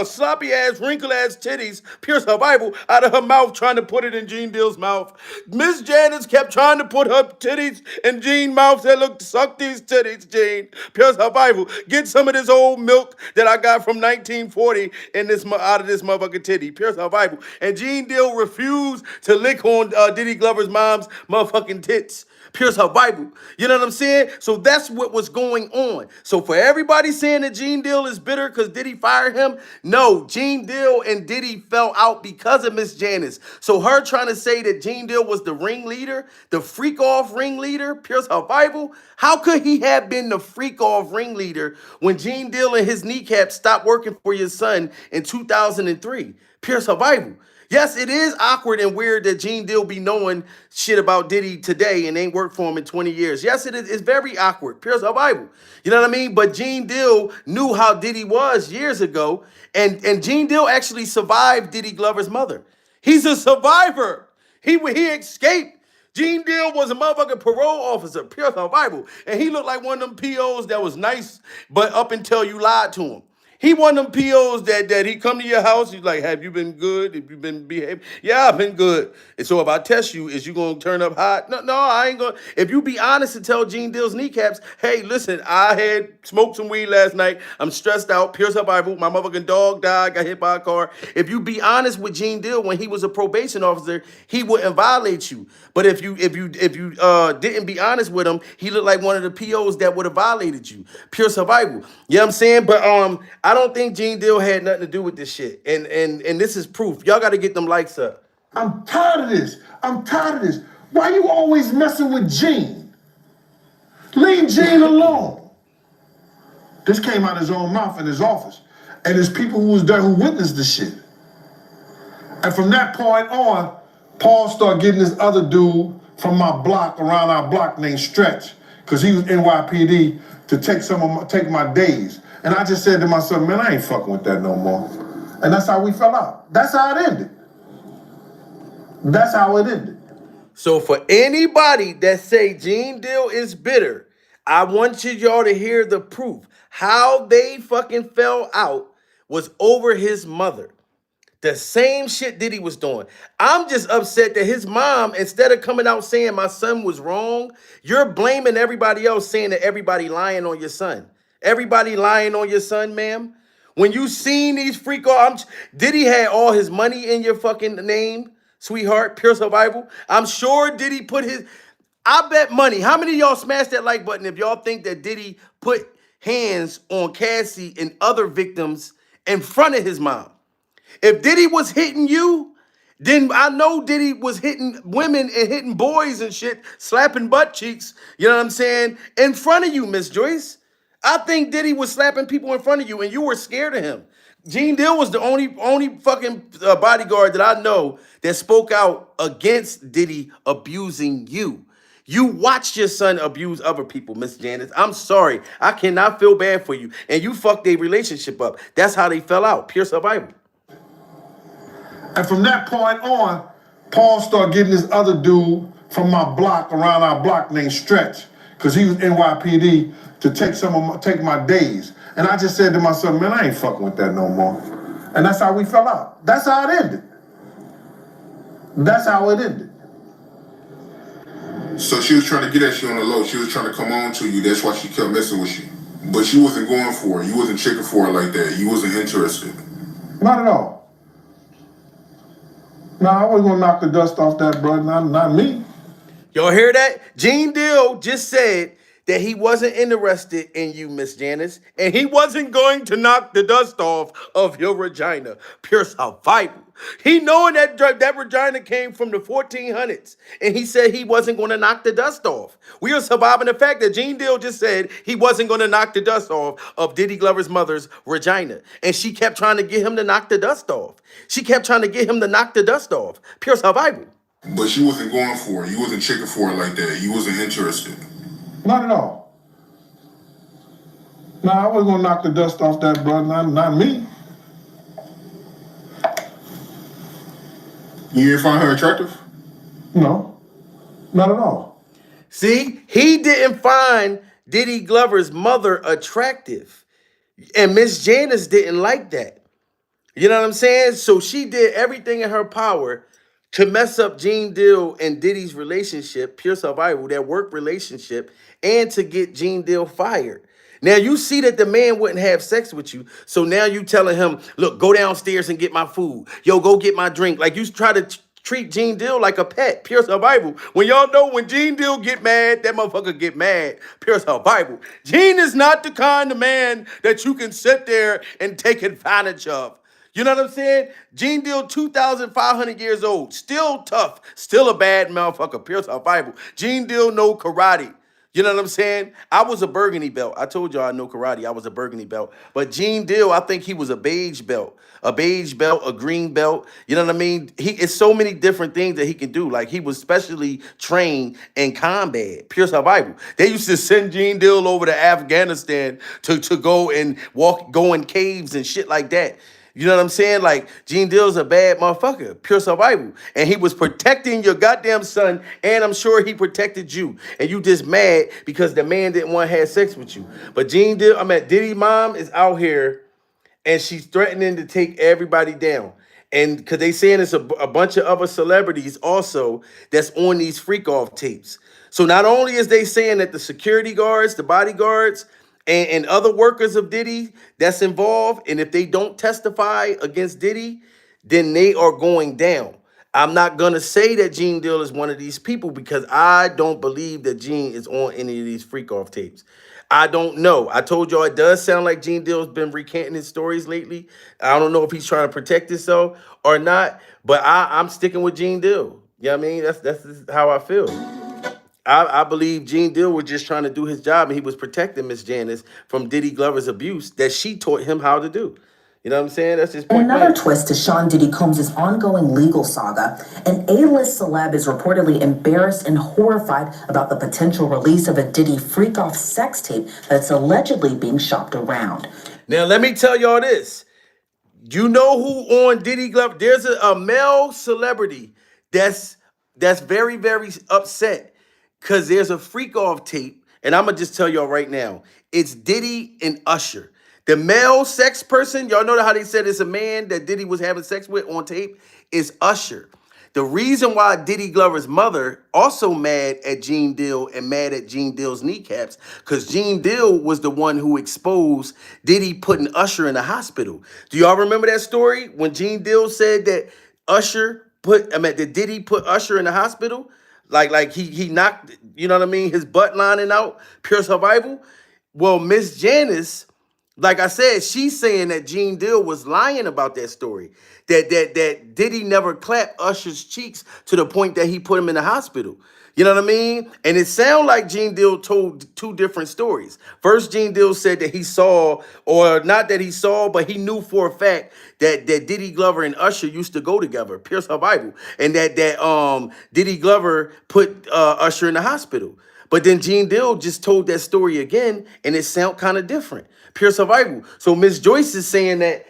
sloppy ass, wrinkle ass titties, pure survival, out of her mouth, trying to put it in Gene Deal's mouth. Miss Janice kept trying to put her titties in Gene's mouth. Said, look, suck these titties, Gene. Pure survival. Get some of this old milk that I got from 1940 in this out of this motherfucking titty. Pure survival. And Gene Deal refused to lick on Diddy Glover's mom's motherfucking tits. Pure survival. You know what I'm saying? So that's what was going on. So for everybody saying that Gene Deal is bitter because Diddy fired him, no, Gene Deal and Diddy fell out because of Miss Janice. So her trying to say that Gene Deal was the ringleader, the freak-off ringleader, pure survival, how could he have been the freak-off ringleader when Gene Deal and his kneecap stopped working for your son in 2003? Pure survival. Yes, it is awkward and weird that Gene Deal be knowing shit about Diddy today and ain't worked for him in 20 years. Yes, it is. It's very awkward. Pure survival. You know what I mean? But Gene Deal knew how Diddy was years ago, and Gene Deal actually survived Diddy Glover's mother. He's a survivor. He escaped. Gene Deal was a motherfucking parole officer, pure survival. And he looked like one of them POs that was nice, but up until you lied to him. He one of them POs that he come to your house, he's like, have you been good? Have you been behaving? Yeah, I've been good. And so if I test you, is you going to turn up hot? No, I ain't going to. If you be honest and tell Gene Deal's kneecaps, hey, listen, I had smoked some weed last night. I'm stressed out, pure survival. My motherfucking dog died, got hit by a car. If you be honest with Gene Deal when he was a probation officer, he wouldn't violate you. But if you didn't be honest with him, he looked like one of the POs that would have violated you. Pure survival. You know what I'm saying? But I don't think Gene Deal had nothing to do with this shit. And this is proof. Y'all got to get them likes up. I'm tired of this. I'm tired of this. Why you always messing with Gene? Leave Gene alone. This came out of his own mouth in his office. And there's people who was there who witnessed the shit. And from that point on, Paul started getting this other dude from my block, around our block, named Stretch, because he was NYPD, to take my days. And I just said to myself, man, I ain't fucking with that no more. And that's how we fell out. That's how it ended. That's how it ended. So for anybody that say Gene Deal is bitter, I want y'all to hear the proof. How they fucking fell out was over his mother. The same shit Diddy was doing. I'm just upset that his mom, instead of coming out saying my son was wrong, you're blaming everybody else, saying that everybody lying on your son. Everybody lying on your son, ma'am. When you seen these freak offs, Diddy had all his money in your fucking name, sweetheart, pure survival. I'm sure Diddy put his, I bet money. How many of y'all smashed that like button if y'all think that Diddy put hands on Cassie and other victims in front of his mom? If Diddy was hitting you, then I know Diddy was hitting women and hitting boys and shit, slapping butt cheeks, you know what I'm saying, in front of you, Miss Joyce. I think Diddy was slapping people in front of you and you were scared of him. Gene Deal was the only fucking bodyguard that I know that spoke out against Diddy abusing you. You watched your son abuse other people, Miss Janice. I'm sorry. I cannot feel bad for you. And you fucked their relationship up. That's how they fell out. Pure survival. And from that point on, Paul started getting this other dude from my block, around our block, named Stretch, because he was NYPD to take my days. And I just said to myself, man, I ain't fucking with that no more. And that's how we fell out. That's how it ended. That's how it ended. So she was trying to get at you on the low. She was trying to come on to you. That's why she kept messing with you. But she wasn't going for it. You wasn't checking for it like that. You wasn't interested. Not at all. No, I wasn't gonna knock the dust off that, brother. Not me. Y'all hear that? Gene Deal just said that he wasn't interested in you, Miss Janice, and he wasn't going to knock the dust off of your vagina. Pure survival. He knowing that vagina came from the 1400s, and he said he wasn't going to knock the dust off. We are surviving the fact that Gene Deal just said he wasn't going to knock the dust off of Diddy Glover's mother's vagina, and she kept trying to get him to knock the dust off. She kept trying to get him to knock the dust off. Pure survival. But she wasn't going for it. You wasn't checking for it like that. You wasn't interested. Not at all. No, I wasn't gonna knock the dust off that, brother. Not me. You didn't find her attractive? No, not at all. See, he didn't find Diddy Glover's mother attractive. And Miss Janice didn't like that. You know what I'm saying? So she did everything in her power to mess up Gene Deal and Diddy's relationship, pure survival, their work relationship, and to get Gene Deal fired. Now you see that the man wouldn't have sex with you, so now you telling him, look, go downstairs and get my food. Yo, go get my drink. Like you try to treat Gene Deal like a pet, pure survival. When y'all know when Gene Deal get mad, that motherfucker get mad, pure survival. Gene is not the kind of man that you can sit there and take advantage of. You know what I'm saying? Gene Deal, 2,500 years old, still tough, still a bad motherfucker, pure survival. Gene Deal know karate. You know what I'm saying? I was a burgundy belt. I told y'all I know karate. I was a burgundy belt. But Gene Deal, I think he was a beige belt. A beige belt, a green belt. You know what I mean? It's so many different things that he can do. Like he was specially trained in combat, pure survival. They used to send Gene Deal over to Afghanistan to go and go in caves and shit like that. You know what I'm saying? Like, Gene Deal's a bad motherfucker, pure survival. And he was protecting your goddamn son, and I'm sure he protected you. And you just mad because the man didn't want to have sex with you. But Gene Deal, Diddy mom is out here, and she's threatening to take everybody down. And because they saying it's a bunch of other celebrities also that's on these freak-off tapes. So not only is they saying that the security guards, the bodyguards, and other workers of Diddy that's involved, and if they don't testify against Diddy, then they are going down. I'm not going to say that Gene Deal is one of these people because I don't believe that Gene is on any of these freak-off tapes. I don't know. I told y'all it does sound like Gene Deal has been recanting his stories lately. I don't know if he's trying to protect himself or not, but I'm sticking with Gene Deal. You know what I mean? That's how I feel. I believe Gene Deal was just trying to do his job, and he was protecting Miss Janice from Diddy Glover's abuse that she taught him how to do. You know what I'm saying? That's his point. Another twist to Sean Diddy Combs' ongoing legal saga. An A-list celeb is reportedly embarrassed and horrified about the potential release of a Diddy freak-off sex tape that's allegedly being shopped around. Now, let me tell y'all this. You know who on Diddy Glover? There's a male celebrity that's very, very upset because there's a freak-off tape, and I'm going to just tell y'all right now. It's Diddy and Usher. The male sex person, y'all know how they said it's a man that Diddy was having sex with on tape, is Usher. The reason why Diddy Glover's mother also mad at Gene Deal and mad at Gene Deal's kneecaps, because Gene Deal was the one who exposed Diddy putting Usher in the hospital. Do y'all remember that story when Gene Deal said that that Diddy put Usher in the hospital? Like he knocked, you know what I mean, his butt lining out, pure survival. Well, Miss Janice, like I said, she's saying that Gene Deal was lying about that story. That Diddy never clapped Usher's cheeks to the point that he put him in the hospital. You know what I mean? And it sounded like Gene Deal told two different stories. First, Gene Deal said that he saw, or not that he saw, but he knew for a fact that Diddy Glover and Usher used to go together, pure survival, and that Diddy Glover put Usher in the hospital. But then Gene Deal just told that story again, and it sound kind of different. Pure survival. So Miss Joyce is saying that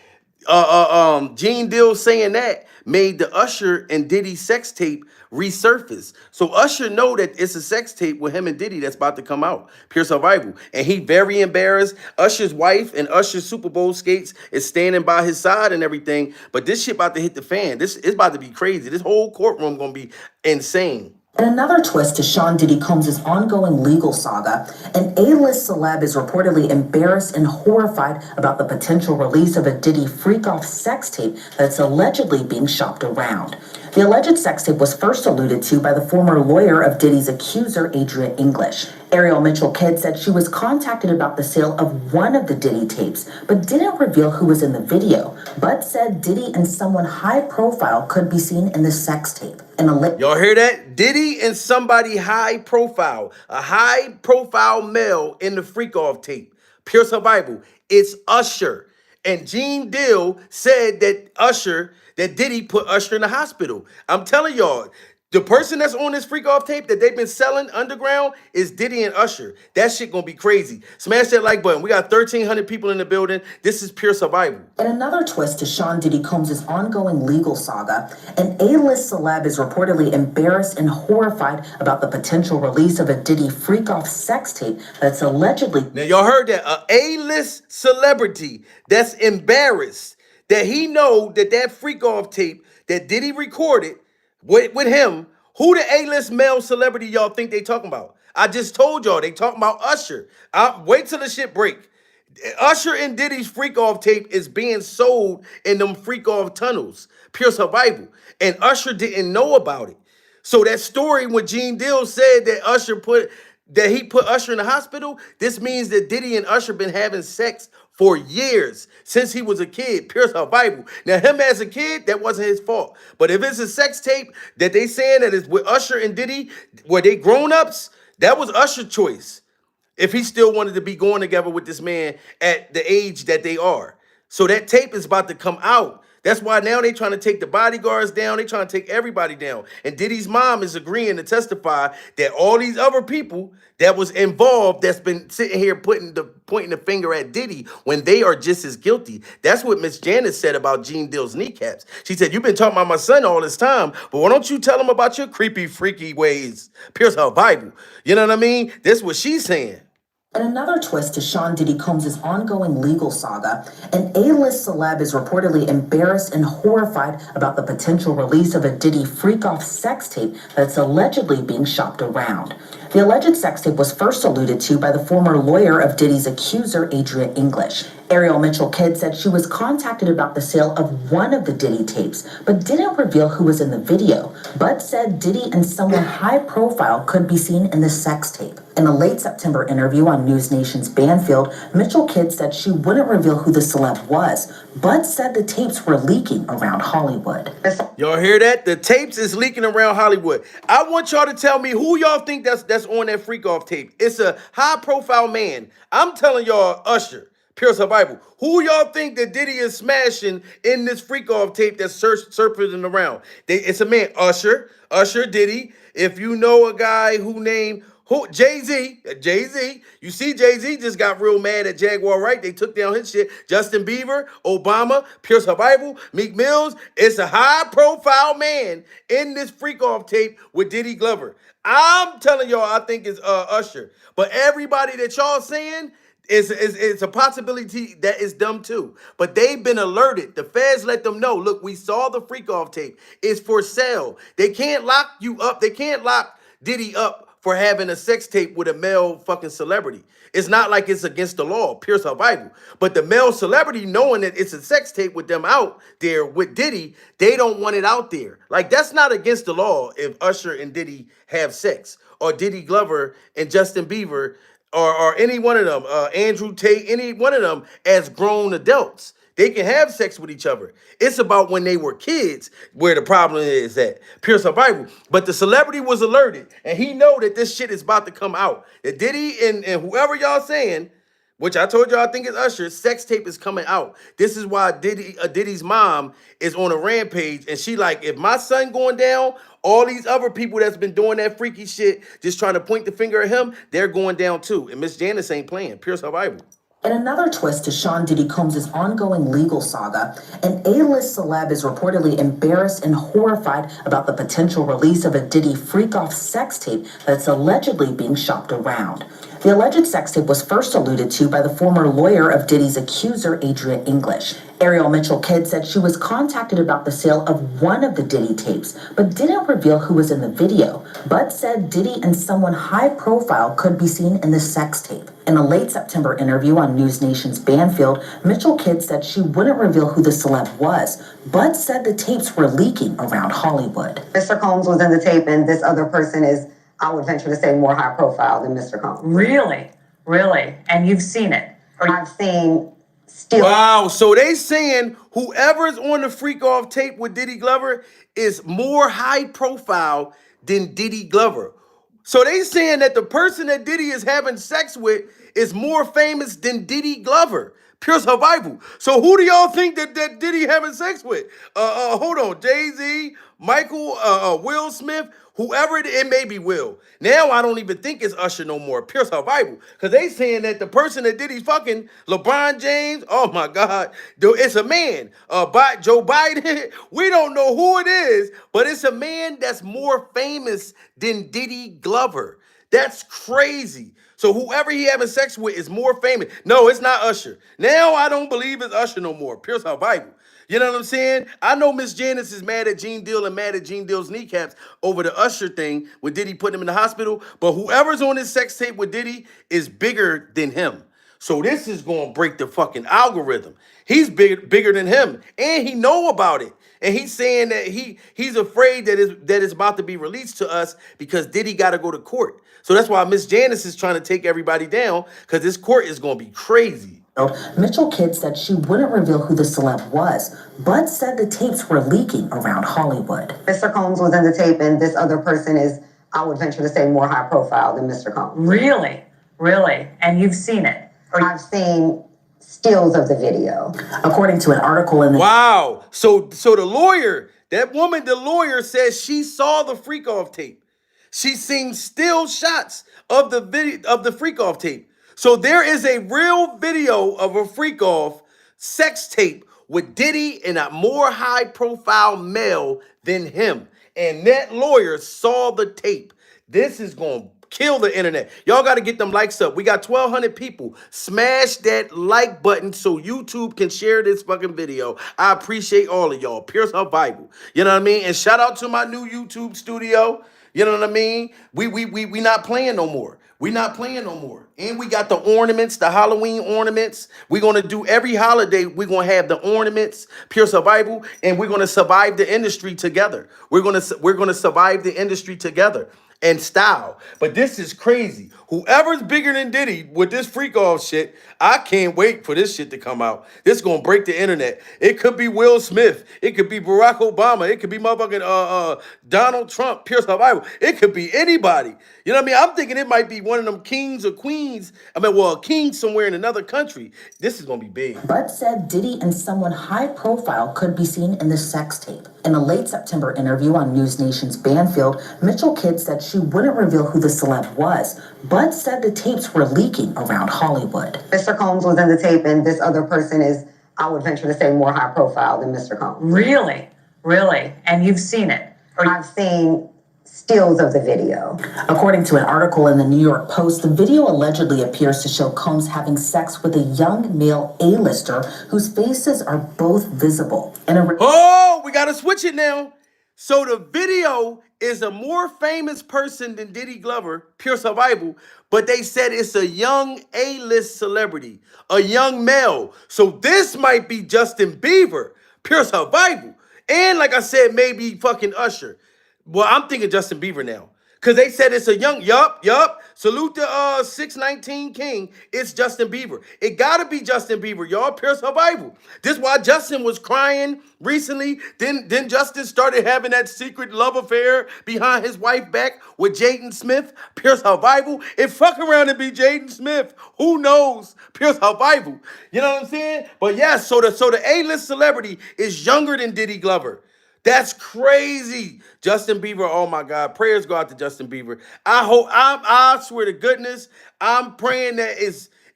Gene Deal saying that made the Usher and Diddy sex tape resurface. So Usher know that it's a sex tape with him and Diddy that's about to come out. Pure survival. And he very embarrassed. Usher's wife and Usher's Super Bowl skates is standing by his side and everything. But this shit about to hit the fan. This is about to be crazy. This whole courtroom gonna be insane. In another twist to Sean Diddy Combs' ongoing legal saga, an A-list celeb is reportedly embarrassed and horrified about the potential release of a Diddy freak-off sex tape that's allegedly being shopped around. The alleged sex tape was first alluded to by the former lawyer of Diddy's accuser, Adria English. Ariel Mitchell Kidd said she was contacted about the sale of one of the Diddy tapes, but didn't reveal who was in the video, but said Diddy and someone high profile could be seen in the sex tape. Y'all hear that? Diddy and somebody high profile, a high profile male in the freak off tape. Pure survival. It's Usher. And Gene Deal said that Diddy put Usher in the hospital. I'm telling y'all, the person that's on this freak off tape that they've been selling underground is Diddy and Usher. That shit gonna be crazy. Smash that like button. We got 1,300 people in the building. This is pure survival. In another twist to Sean Diddy Combs' ongoing legal saga, an A-list celeb is reportedly embarrassed and horrified about the potential release of a Diddy freak-off sex tape that's allegedly... Now y'all heard that? A A-list celebrity that's embarrassed that he know that freak-off tape that Diddy recorded with him, who the A-list male celebrity y'all think they talking about? I just told y'all they talking about Usher. Wait till the shit break. Usher and Diddy's freak off tape is being sold in them freak off tunnels. Pure survival. And Usher didn't know about it. So that story when Gene Deal said that he put Usher in the hospital, this means that Diddy and Usher been having sex for years, since he was a kid. Pure survival. Now, him as a kid, that wasn't his fault. But if it's a sex tape that they saying that is with Usher and Diddy, where they grown-ups, that was Usher's choice. If he still wanted to be going together with this man at the age that they are. So that tape is about to come out. That's why now they trying to take the bodyguards down. They trying to take everybody down. And Diddy's mom is agreeing to testify that all these other people that was involved, that's been sitting here pointing the finger at Diddy when they are just as guilty. That's what Miss Janice said about Gene Deal's kneecaps. She said, you've been talking about my son all this time, but why don't you tell him about your creepy, freaky ways? Pure survival. You know what I mean? That's what she's saying. In another twist to Sean Diddy Combs' ongoing legal saga, an A-list celeb is reportedly embarrassed and horrified about the potential release of a Diddy freak-off sex tape that's allegedly being shopped around. The alleged sex tape was first alluded to by the former lawyer of Diddy's accuser, Adria English. Ariel Mitchell Kidd said she was contacted about the sale of one of the Diddy tapes, but didn't reveal who was in the video, but said Diddy and someone high profile could be seen in the sex tape. In a late September interview on News Nation's Banfield, Mitchell Kidd said she wouldn't reveal who the celeb was, but said the tapes were leaking around Hollywood. Y'all hear that? The tapes is leaking around Hollywood. I want y'all to tell me who y'all think that's on that freak off tape. It's a high profile man. I'm telling y'all Usher. Pure survival. Who y'all think that Diddy is smashing in this freak off tape that's surfacing around? It's a man. Usher, Diddy. If you know a guy Jay-Z. You see Jay-Z just got real mad at Jaguar, right? They took down his shit. Justin Bieber, Obama, Pure Survival, Meek Mills. It's a high profile man in this freak off tape with Diddy Glover. I'm telling y'all, I think it's Usher. But everybody that y'all saying, it's a possibility that it's them too. But they've been alerted. The feds let them know, look, we saw the freak off tape. It's for sale. They can't lock you up. They can't lock Diddy up for having a sex tape with a male fucking celebrity. It's not like it's against the law, pure survival. But the male celebrity, knowing that it's a sex tape with them out there with Diddy, they don't want it out there. Like, that's not against the law if Usher and Diddy have sex, or Diddy Glover and Justin Bieber, or any one of them, Andrew Tate, any one of them as grown adults. They can have sex with each other. It's about when they were kids where the problem is at. Pure survival. But the celebrity was alerted, and he know that this shit is about to come out. That Diddy and whoever y'all saying, which I told y'all I think is Usher, sex tape is coming out. This is why Diddy's mom is on a rampage, and she like, if my son going down, all these other people that's been doing that freaky shit, just trying to point the finger at him, they're going down too. And Miss Janice ain't playing. Pure survival. In another twist to Sean Diddy Combs' ongoing legal saga, an A-list celeb is reportedly embarrassed and horrified about the potential release of a Diddy freak-off sex tape that's allegedly being shopped around. The alleged sex tape was first alluded to by the former lawyer of Diddy's accuser, Adria English. Ariel Mitchell Kidd said she was contacted about the sale of one of the Diddy tapes, but didn't reveal who was in the video, but said Diddy and someone high profile could be seen in the sex tape. In a late September interview on News Nation's Banfield, Mitchell Kidd said she wouldn't reveal who the celeb was, but said the tapes were leaking around Hollywood. Mr. Combs was in the tape, and this other person is, I would venture to say, more high profile than Mr. Combs. Really? Really? And you've seen it? I've seen still. Wow, so they saying whoever's on the freak off tape with Diddy Glover is more high profile than Diddy Glover. So they saying that the person that Diddy is having sex with is more famous than Diddy Glover. Pure survival. So who do y'all think that Diddy having sex with? Hold on, Jay-Z, Michael, Will Smith, whoever it may be. Will. Now I don't even think it's Usher no more. Pure survival. Because they saying that the person that Diddy's fucking, LeBron James, oh my God, it's a man. Joe Biden, we don't know who it is, but it's a man that's more famous than Diddy Glover. That's crazy. So whoever he having sex with is more famous. No, it's not Usher. Now I don't believe it's Usher no more. Pure survival. You know what I'm saying? I know Miss Janice is mad at Gene Deal and mad at Gene Deal's kneecaps over the Usher thing with Diddy putting him in the hospital. But whoever's on this sex tape with Diddy is bigger than him. So this is going to break the fucking algorithm. He's bigger than him, and he know about it. And he's saying that he's afraid that it's about to be released to us because Diddy got to go to court. So that's why Miss Janice is trying to take everybody down, because this court is going to be crazy. Mitchell Kidd said she wouldn't reveal who the celeb was, but said the tapes were leaking around Hollywood. Mr. Combs was in the tape, and this other person is, I would venture to say, more high profile than Mr. Combs. Really? Really? And you've seen it? I've seen stills of the video. According to an article in the... Wow. So the lawyer, that woman, the lawyer says she saw the freak off tape. She's seen still shots of the video of the freak off tape. So there is a real video of a freak off sex tape with Diddy and a more high profile male than him. And that lawyer saw the tape. This is going to kill the internet. Y'all got to get them likes up. We got 1,200 people. Smash that like button so YouTube can share this fucking video. I appreciate all of y'all. Pure survival. You know what I mean? And shout out to my new YouTube studio. You know what I mean? We not playing no more. We not playing no more. And we got the ornaments, the Halloween ornaments. We're going to do every holiday. We're going to have the ornaments, pure survival, and we're going to survive the industry together. We're going to survive the industry together and style. But this is crazy. Whoever's bigger than Diddy with this freak off shit, I can't wait for this shit to come out. This is going to break the internet. It could be Will Smith. It could be Barack Obama. It could be motherfucking Donald Trump, pure survival. It could be anybody. You know what I mean? I'm thinking it might be one of them kings or queens. A king somewhere in another country. This is going to be big. Bud said Diddy and someone high profile could be seen in the sex tape. In a late September interview on News Nation's Banfield, Mitchell Kidd said she wouldn't reveal who the celeb was, but said the tapes were leaking around Hollywood. Mr. Combs was in the tape, and this other person is, I would venture to say, more high profile than Mr. Combs. Really? Really? And you've seen it? I've seen stills of the video. According to an article in the New York Post, the video allegedly appears to show Combs having sex with a young male A-lister whose faces are both visible. Oh, we gotta switch it now. So the video is a more famous person than Diddy Glover, pure survival, but they said it's a young A-list celebrity, a young male. So this might be Justin Bieber, pure survival. And like I said, maybe fucking Usher. Well, I'm thinking Justin Bieber now. Because they said it's a young, yup. Salute the 619 King. It's Justin Bieber. It gotta be Justin Bieber, y'all. Pure survival. This why Justin was crying recently. Then Justin started having that secret love affair behind his wife back with Jaden Smith. Pure survival. If fuck around and be Jaden Smith, who knows? Pure survival. You know what I'm saying? But yeah, so the A-list celebrity is younger than Diddy Glover. That's crazy. Justin Bieber, oh my God. Prayers go out to Justin Bieber. I swear to goodness, I'm praying that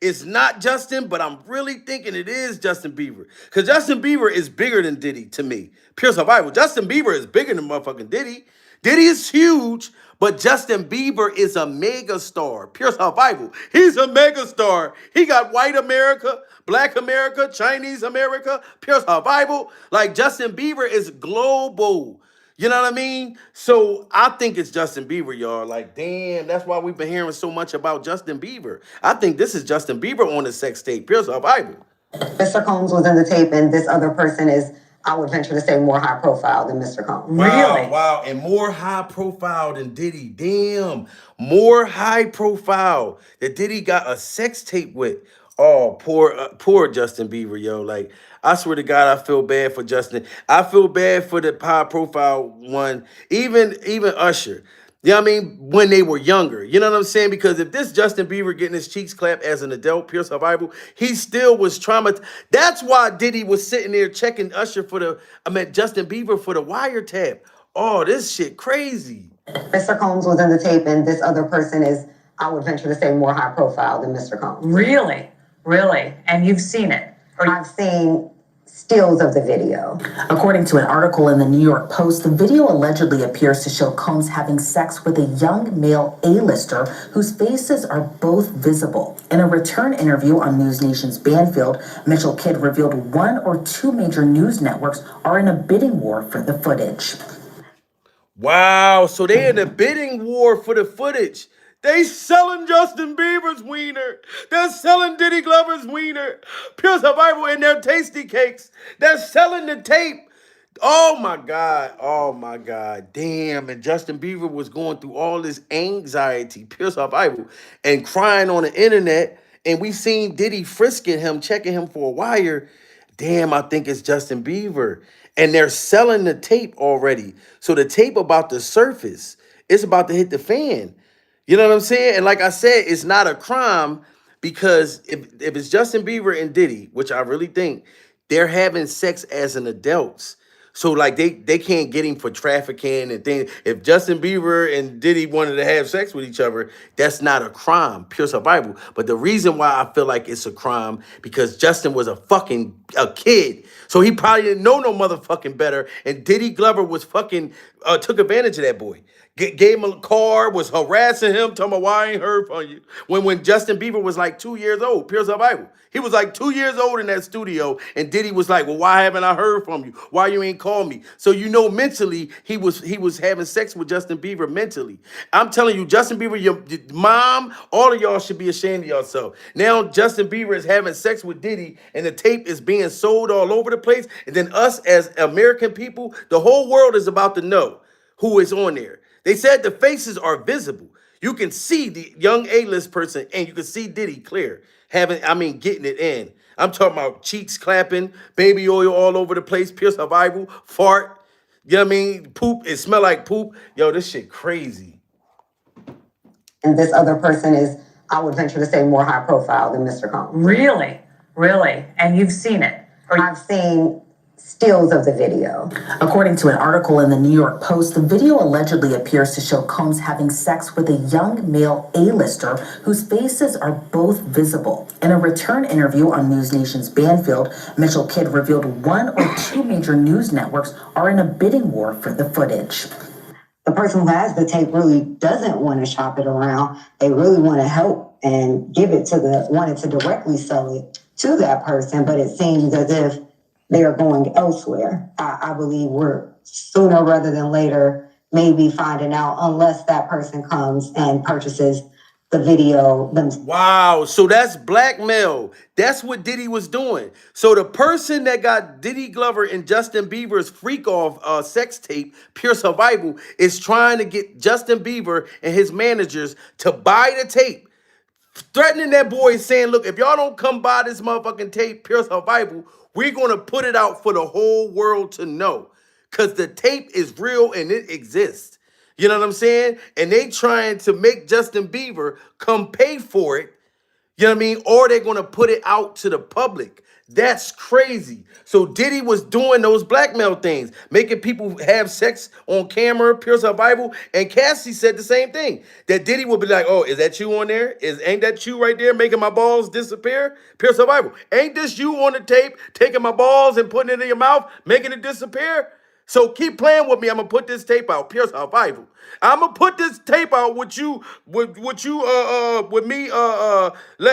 it's not Justin, but I'm really thinking it is Justin Bieber. Because Justin Bieber is bigger than Diddy to me. Pure survival. Justin Bieber is bigger than motherfucking Diddy. Diddy is huge, but Justin Bieber is a mega star. Pure survival. He's a mega star. He got white America, black America, Chinese America, pure survival. Like Justin Bieber is global. You know what I mean? So I think it's Justin Bieber, y'all. Like, damn, that's why we've been hearing so much about Justin Bieber. I think this is Justin Bieber on the sex tape. Pure survival. Mr. Combs was in the tape, and this other person is, I would venture to say, more high profile than Mr. Combs. Really? Wow, and more high profile than Diddy. Damn, more high profile that Diddy got a sex tape with. Oh, poor Justin Bieber, yo. Like, I swear to God, I feel bad for Justin. I feel bad for the high profile one, even Usher. You know what I mean? When they were younger. You know what I'm saying? Because if this Justin Bieber getting his cheeks clapped as an adult, pure survival, he still was traumatized. That's why Diddy was sitting there checking Usher Justin Bieber for the wiretap. Oh, this shit crazy. Mr. Combs was in the tape, and this other person is, I would venture to say, more high profile than Mr. Combs. Really? Really? And you've seen it? I've seen stills of the video. According to an article in the New York Post, the video allegedly appears to show Combs having sex with a young male A-lister whose faces are both visible. In a return interview on News Nation's Banfield, Mitchell Kidd revealed one or two major news networks are in a bidding war for the footage. Wow, so they in a bidding war for the footage. They selling Justin Bieber's wiener. They're selling Diddy Glover's wiener. Pure survival in their tasty cakes. They're selling the tape. Oh my God. Oh my God. Damn. And Justin Bieber was going through all this anxiety, pure survival, and crying on the internet. And we seen Diddy frisking him, checking him for a wire. Damn, I think it's Justin Bieber. And they're selling the tape already. So the tape about to surface. It's about to hit the fan. You know what I'm saying? And like I said, it's not a crime because if it's Justin Bieber and Diddy, which I really think, they're having sex as an adults. So like they can't get him for trafficking and things. If Justin Bieber and Diddy wanted to have sex with each other, that's not a crime, pure survival. But the reason why I feel like it's a crime because Justin was a kid. So he probably didn't know no motherfucking better. And Diddy Glover was fucking took advantage of that boy. Gave him a car, was harassing him, telling him, why I ain't heard from you. When Justin Bieber was like 2 years old, pure survival. He was like 2 years old in that studio, and Diddy was like, well, why haven't I heard from you? Why you ain't called me? So you know mentally, he was having sex with Justin Bieber mentally. I'm telling you, Justin Bieber, your mom, all of y'all should be ashamed of yourself. Now Justin Bieber is having sex with Diddy, and the tape is being sold all over the place. And then us as American people, the whole world is about to know who is on there. They said the faces are visible. You can see the young A-list person and you can see Diddy clear. Getting it in. I'm talking about cheeks clapping, baby oil all over the place, pure survival, fart. You know what I mean? Poop, it smell like poop. Yo, this shit crazy. And this other person is, I would venture to say, more high profile than Mr. Combs. Really? Really? And you've seen it? I've seen stills of the video. According to an article in the New York Post, the video allegedly appears to show Combs having sex with a young male A-lister whose faces are both visible. In a return interview on News Nation's Banfield, Mitchell Kidd revealed one or two major news networks are in a bidding war for the footage. The person who has the tape really doesn't want to shop it around. They really want to help and give it to wanted to directly sell it to that person, but it seems as if they are going elsewhere. I believe we're sooner rather than later maybe finding out, unless that person comes and purchases the video themselves. Wow, so that's blackmail. That's what Diddy was doing. So the person that got Diddy Glover and Justin Bieber's freak off sex tape, Pure Survival, is trying to get Justin Bieber and his managers to buy the tape, threatening that boy, saying, look, if y'all don't come buy this motherfucking tape, Pure Survival, we're going to put it out for the whole world to know. Because the tape is real and it exists. You know what I'm saying? And they trying to make Justin Bieber come pay for it. You know what I mean? Or they're going to put it out to the public. That's crazy. So Diddy was doing those blackmail things, making people have sex on camera, Pure Survival. And Cassie said the same thing, that Diddy would be like, oh, is that you on there? Ain't that you right there making my balls disappear? Pure Survival. Ain't this you on the tape, taking my balls and putting it in your mouth, making it disappear? So keep playing with me. I'm gonna put this tape out. Pure Survival. I'm gonna put this tape out with you, with me,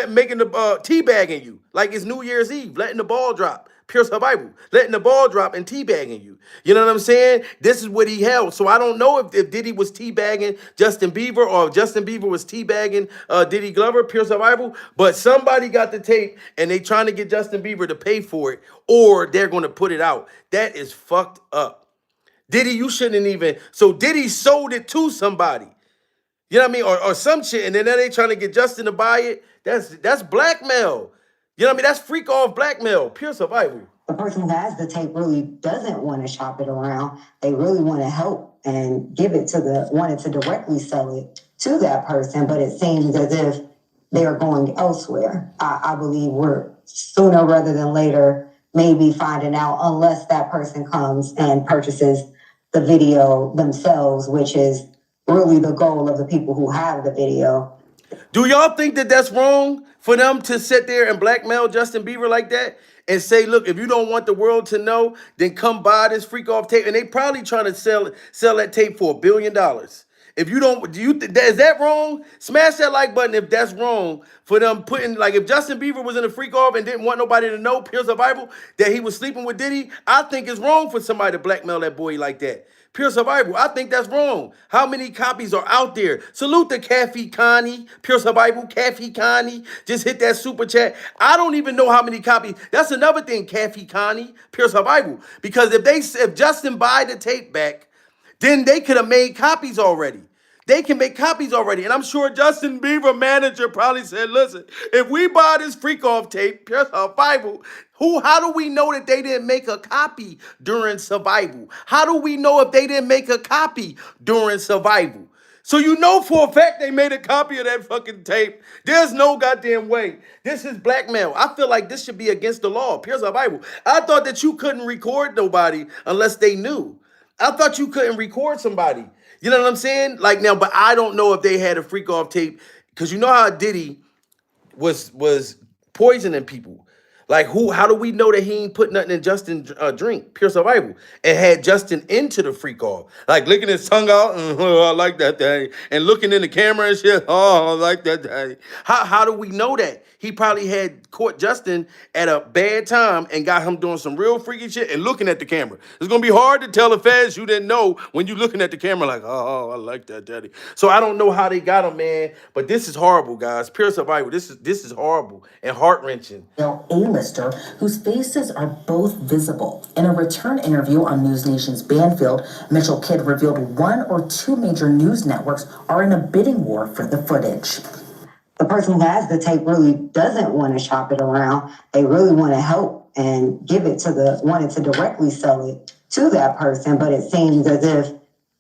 making the teabagging you like it's New Year's Eve, letting the ball drop. Pure Survival, letting the ball drop and teabagging you. You know what I'm saying? This is what he held. So I don't know if Diddy was teabagging Justin Bieber or if Justin Bieber was teabagging Diddy Glover, Pure Survival. But somebody got the tape and they trying to get Justin Bieber to pay for it, or they're gonna put it out. That is fucked up. Diddy, you shouldn't even. So Diddy sold it to somebody. You know what I mean? Or some shit. And then they trying to get Justin to buy it. That's blackmail. You know what I mean? That's freak off blackmail. Pure Survival. The person who has the tape really doesn't want to shop it around. They really want to help and give it to wanted to directly sell it to that person, but it seems as if they are going elsewhere. I believe we're sooner rather than later maybe finding out, unless that person comes and purchases the video themselves, which is really the goal of the people who have the video. Do y'all think that that's wrong for them to sit there and blackmail Justin Bieber like that and say, look, if you don't want the world to know, then come buy this freak off tape? And they probably trying to sell that tape for $1 billion. If you don't, is that wrong? Smash that like button if that's wrong for them putting, like, if Justin Bieber was in a freak off and didn't want nobody to know, Pure Survival, that he was sleeping with Diddy, I think it's wrong for somebody to blackmail that boy like that. Pure Survival, I think that's wrong. How many copies are out there? Salute to Kathy Connie, Pure Survival, Kathy Connie. Just hit that super chat. I don't even know how many copies. That's another thing, Kathy Connie, Pure Survival. Because if Justin buy the tape back, then they could have made copies already. They can make copies already. And I'm sure Justin Bieber manager probably said, listen, if we buy this freak off tape, Pure Survival, how do we know that they didn't make a copy during Survival? How do we know if they didn't make a copy during Survival? So you know for a fact they made a copy of that fucking tape. There's no goddamn way. This is blackmail. I feel like this should be against the law. Pure Survival. I thought that you couldn't record nobody unless they knew. I thought you couldn't record somebody. You know what I'm saying? Like now, but I don't know if they had a freak off tape, because you know how Diddy was poisoning people. Like how do we know that he ain't put nothing in Justin's drink? Pure Survival. And had Justin into the freak off. Like licking his tongue out. I like that thing. And looking in the camera and shit. Oh, I like that thing. How do we know that? He probably had caught Justin at a bad time and got him doing some real freaky shit and looking at the camera. It's going to be hard to tell the feds you didn't know when you looking at the camera like, oh, I like that, daddy. So I don't know how they got him, man. But this is horrible, guys. Pure Survival. This is horrible and heart-wrenching. A-lister whose faces are both visible. In a return interview on News Nation's Banfield, Mitchell Kidd revealed one or two major news networks are in a bidding war for the footage. The person who has the tape really doesn't want to shop it around. They really want to help and give it to wanted to directly sell it to that person, but it seems as if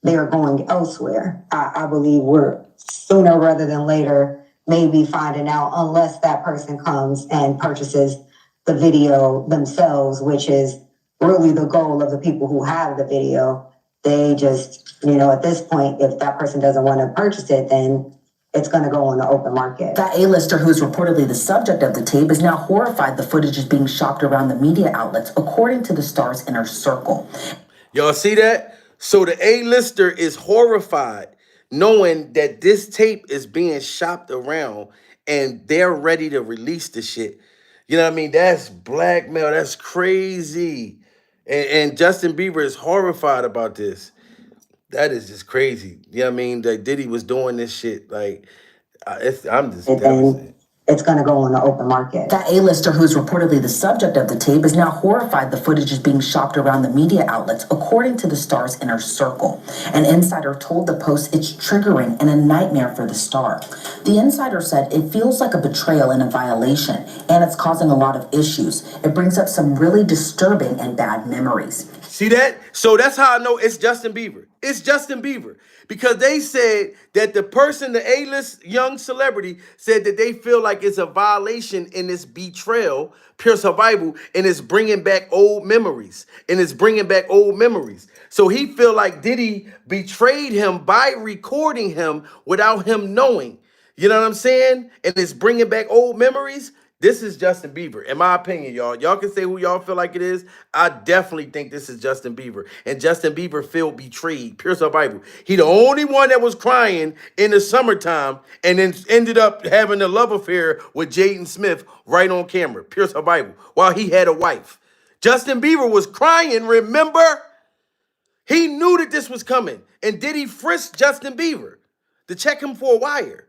they are going elsewhere. I believe we're sooner rather than later maybe finding out, unless that person comes and purchases the video themselves, which is really the goal of the people who have the video. They just, at this point, if that person doesn't want to purchase it, then it's going to go on the open market. That A-lister, who is reportedly the subject of the tape, is now horrified the footage is being shopped around the media outlets, according to the star's inner circle. Y'all see that? So the A-lister is horrified knowing that this tape is being shopped around and they're ready to release the shit. You know what I mean? That's blackmail. That's crazy. And Justin Bieber is horrified about this. That is just crazy. You know what I mean? That Diddy was doing this shit. Like, I'm just devastated. It's going to go on the open market. That A-lister, who's reportedly the subject of the tape, is now horrified the footage is being shopped around the media outlets, according to the star's inner circle. An insider told the Post it's triggering and a nightmare for the star. The insider said it feels like a betrayal and a violation, and it's causing a lot of issues. It brings up some really disturbing and bad memories. See that? So that's how I know it's Justin Bieber. It's Justin Bieber. Because they said that the person, the A-list young celebrity, said that they feel like it's a violation in this betrayal, pure survival, and it's bringing back old memories. So he feel like Diddy betrayed him by recording him without him knowing. You know what I'm saying? And it's bringing back old memories. This is Justin Bieber, in my opinion, y'all. Y'all can say who y'all feel like it is. I definitely think this is Justin Bieber. And Justin Bieber felt betrayed. Pure survival. He the only one that was crying in the summertime and then ended up having a love affair with Jaden Smith right on camera. Pure survival. While he had a wife. Justin Bieber was crying, remember? He knew that this was coming. And Diddy frisked Justin Bieber to check him for a wire.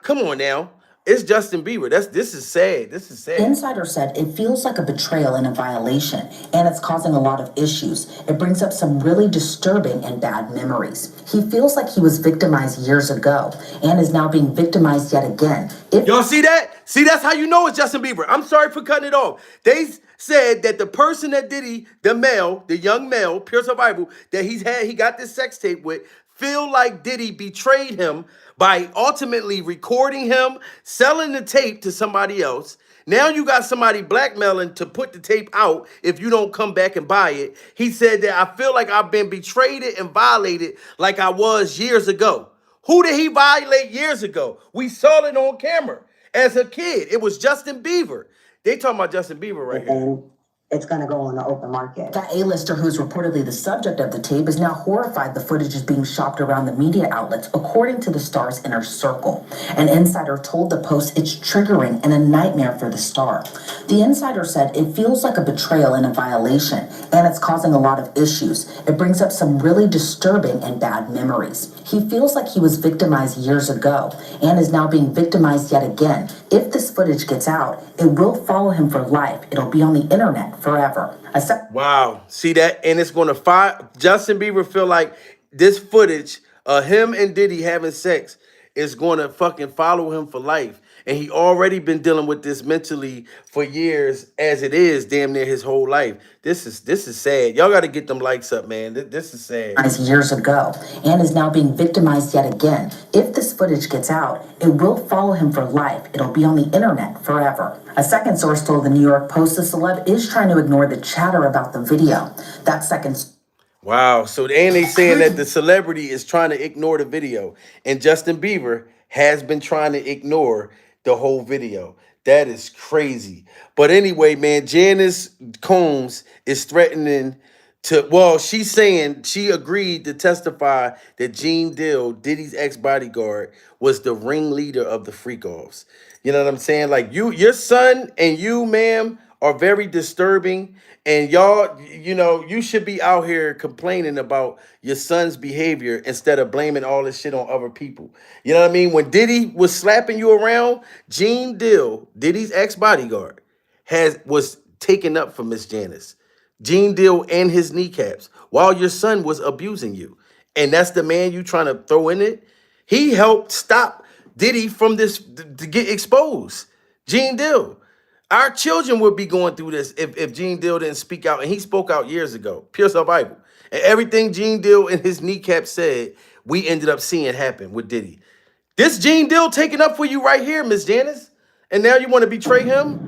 Come on now. It's Justin Bieber. This is sad. This is sad. The insider said it feels like a betrayal and a violation, and it's causing a lot of issues. It brings up some really disturbing and bad memories. He feels like he was victimized years ago and is now being victimized yet again. Y'all see that? See, that's how you know it's Justin Bieber. I'm sorry for cutting it off. They said that the person that Diddy, the young male, pure survival, that he got this sex tape with, feel like Diddy betrayed him by ultimately recording him, selling the tape to somebody else. Now you got somebody blackmailing to put the tape out if you don't come back and buy it. He said that I feel like I've been betrayed and violated like I was years ago. Who did he violate years ago? We saw it on camera as a kid. It was Justin Bieber. They talking about Justin Bieber right here. It's going to go on the open market. That A-lister, who's reportedly the subject of the tape, is now horrified the footage is being shopped around the media outlets, according to the star's inner circle. An insider told the Post it's triggering and a nightmare for the star. The insider said it feels like a betrayal and a violation, and it's causing a lot of issues. It brings up some really disturbing and bad memories. He feels like he was victimized years ago and is now being victimized yet again. If this footage gets out, it will follow him for life. It'll be on the internet forever. Wow. See that? And it's going to fire. Justin Bieber feel like this footage of him and Diddy having sex is going to fucking follow him for life. And he already been dealing with this mentally for years as it is damn near his whole life. This is sad. Y'all got to get them likes up, man. This is sad. Years ago and is now being victimized yet again. If this footage gets out, it will follow him for life. It'll be on the internet forever. A second source told the New York Post the celeb is trying to ignore the chatter about the video. That second. Wow. So and they saying that the celebrity is trying to ignore the video. And Justin Bieber has been trying to ignore the whole video. That is crazy. But anyway, man, Janice Combs is threatening to, well, she's saying she agreed to testify that Gene Deal, Diddy's ex-bodyguard, was the ringleader of the freak-offs. You know what I'm saying? Like, your son and you, ma'am, are very disturbing. And y'all, you know, you should be out here complaining about your son's behavior instead of blaming all this shit on other people. You know what I mean? When Diddy was slapping you around, Gene Deal, Diddy's ex-bodyguard, was taken up for Miss Janice. Gene Deal and his kneecaps while your son was abusing you. And that's the man you trying to throw in it? He helped stop Diddy from this to get exposed. Gene Deal. Our children would be going through this if Gene Deal didn't speak out. And he spoke out years ago. Pure survival. And everything Gene Deal and his kneecap said, we ended up seeing happen with Diddy. This Gene Deal taking up for you right here, Miss Janice. And now you want to betray him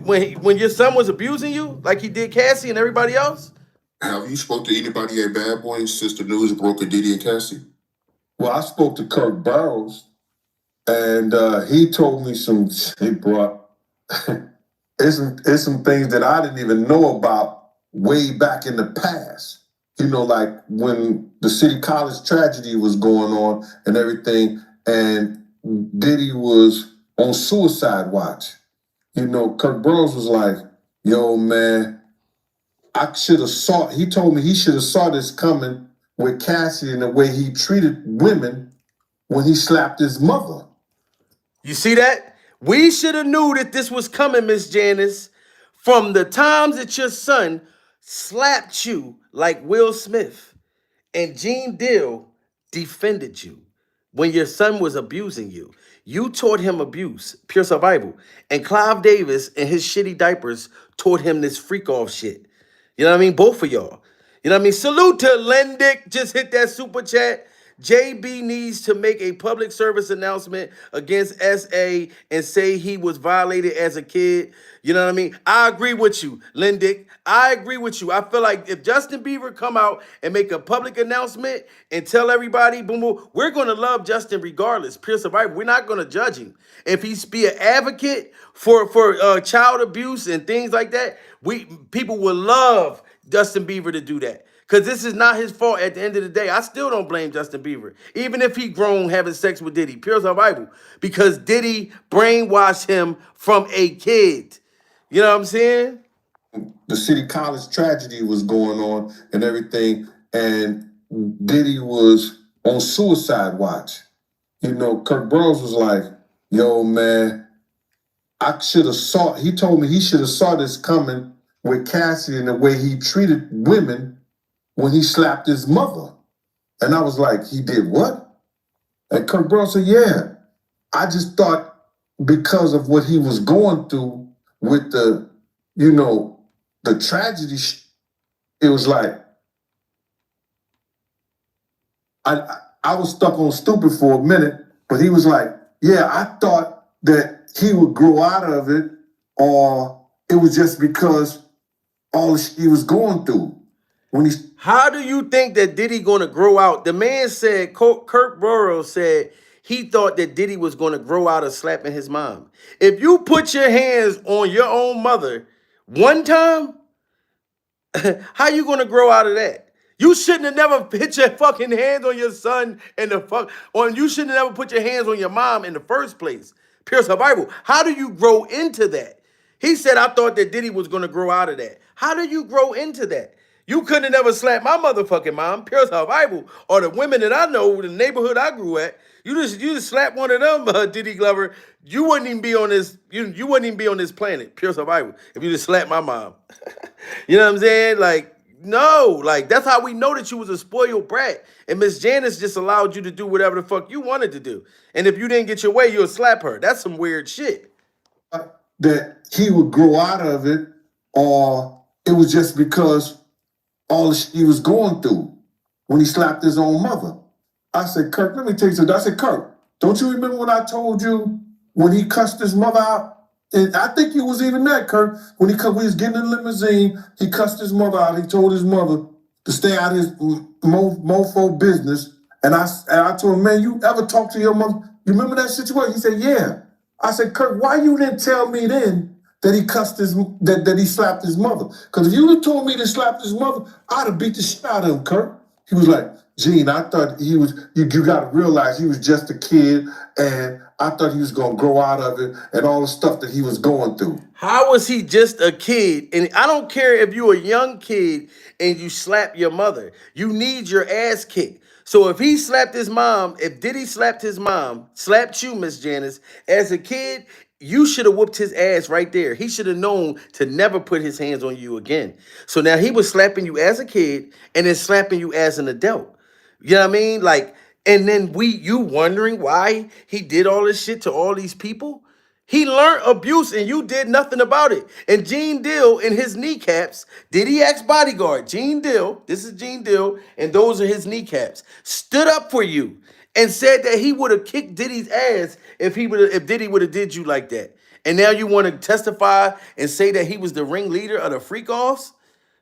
when your son was abusing you like he did Cassie and everybody else? Have you spoke to anybody at Bad Boys since the news broke of Diddy and Cassie? Well, I spoke to Kirk Burrows, and he told me he brought it's some things that I didn't even know about way back in the past. you know, like when the City College tragedy was going on and everything, and Diddy was on suicide watch. You know, Kirk Burrows was like, yo, man, I should have saw, he told me he should have saw this coming with Cassie and the way he treated women when he slapped his mother. You see that? We should have knew that this was coming, Miss Janice, from the times that your son slapped you like Will Smith and Gene Deal defended you when your son was abusing you. You taught him abuse, pure survival. And Clive Davis and his shitty diapers taught him this freak off shit. You know what I mean? Both of y'all. You know what I mean? Salute to Lendick. Just hit that super chat. JB needs to make a public service announcement against SA and say he was violated as a kid. You know what I mean? I agree with you, Lendick. I agree with you. I feel like if Justin Bieber come out and make a public announcement and tell everybody, boom, boom, we're going to love Justin regardless. Pure survivor. We're not going to judge him. If he's be an advocate for child abuse and things like that, people will love Justin Bieber to do that. Because this is not his fault at the end of the day. I still don't blame Justin Bieber. Even if he grown having sex with Diddy. Pure survival. Because Diddy brainwashed him from a kid. You know what I'm saying? The City College tragedy was going on and everything. And Diddy was on suicide watch. You know, Kirk Burrows was like, yo, man, I should have saw, he told me he should have saw this coming with Cassie and the way he treated women when he slapped his mother. And I was like, he did what? And Kirk Burrows said, yeah. I just thought because of what he was going through with the, you know, the tragedy, it was like, I was stuck on stupid for a minute, but he was like, yeah, I thought that he would grow out of it, or it was just because all he was going through. How do you think that Diddy gonna grow out? The man said, Kirk Burrows said he thought that Diddy was gonna grow out of slapping his mom. If you put your hands on your own mother one time, how you gonna grow out of that? You shouldn't have never put your fucking hands on your son and you shouldn't have never put your hands on your mom in the first place. Pure survival. How do you grow into that? He said, I thought that Diddy was gonna grow out of that. How do you grow into that? You couldn't have never slapped my motherfucking mom, pure survival, or the women that I know, the neighborhood I grew at. You just slap one of them, Diddy Glover. You wouldn't even be on this. You wouldn't even be on this planet, pure survival, if you just slapped my mom. You know what I'm saying? Like, no, like that's how we know that you was a spoiled brat, and Miss Janice just allowed you to do whatever the fuck you wanted to do. And if you didn't get your way, you'll slap her. That's some weird shit. That he would grow out of it, or it was just because all he was going through when he slapped his own mother. I said, Kirk, let me tell you something. I said, Kirk, don't you remember when I told you when he cussed his mother out? And I think you was even there, Kirk. When he was getting in the limousine, he cussed his mother out. He told his mother to stay out of his mofo business. And I told him, man, you ever talk to your mother? You remember that situation? He said, yeah. I said, Kirk, why you didn't tell me then that he cussed that he slapped his mother? Because if you would have told me to slap his mother, I'd have beat the shit out of him, Kirk. He was like, Gene, I thought he was, you got to realize he was just a kid, and I thought he was going to grow out of it and all the stuff that he was going through. How was he just a kid? And I don't care if you're a young kid and you slap your mother. You need your ass kicked. So if he slapped his mom, if Diddy slapped his mom, slapped you, Miss Janice, as a kid, you should have whooped his ass right there. He should have known to never put his hands on you again. So now he was slapping you as a kid and then slapping you as an adult. You know what I mean? Like, and then you wondering why he did all this shit to all these people? He learned abuse and you did nothing about it. And Gene Deal in his kneecaps, Diddy ex Bodyguard, Gene Deal, this is Gene Deal, and those are his kneecaps, stood up for you and said that he would have kicked Diddy's ass if Diddy would have did you like that. And now you want to testify and say that he was the ringleader of the freak-offs?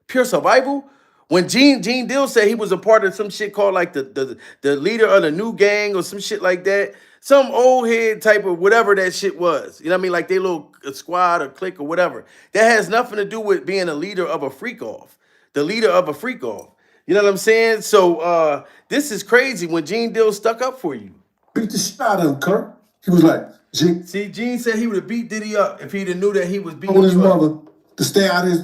Pure survival? When Gene Deal said he was a part of some shit called like the leader of the new gang or some shit like that, some old head type of whatever that shit was. You know what I mean? Like they little squad or clique or whatever. That has nothing to do with being a leader of a freak off. The leader of a freak off. You know what I'm saying? So this is crazy when Gene Deal stuck up for you. Beat the shit out of him, Kirk. He was like, Gene. See, Gene said he would have beat Diddy up if he'd have knew that he was beating His you up. mother to stay out of his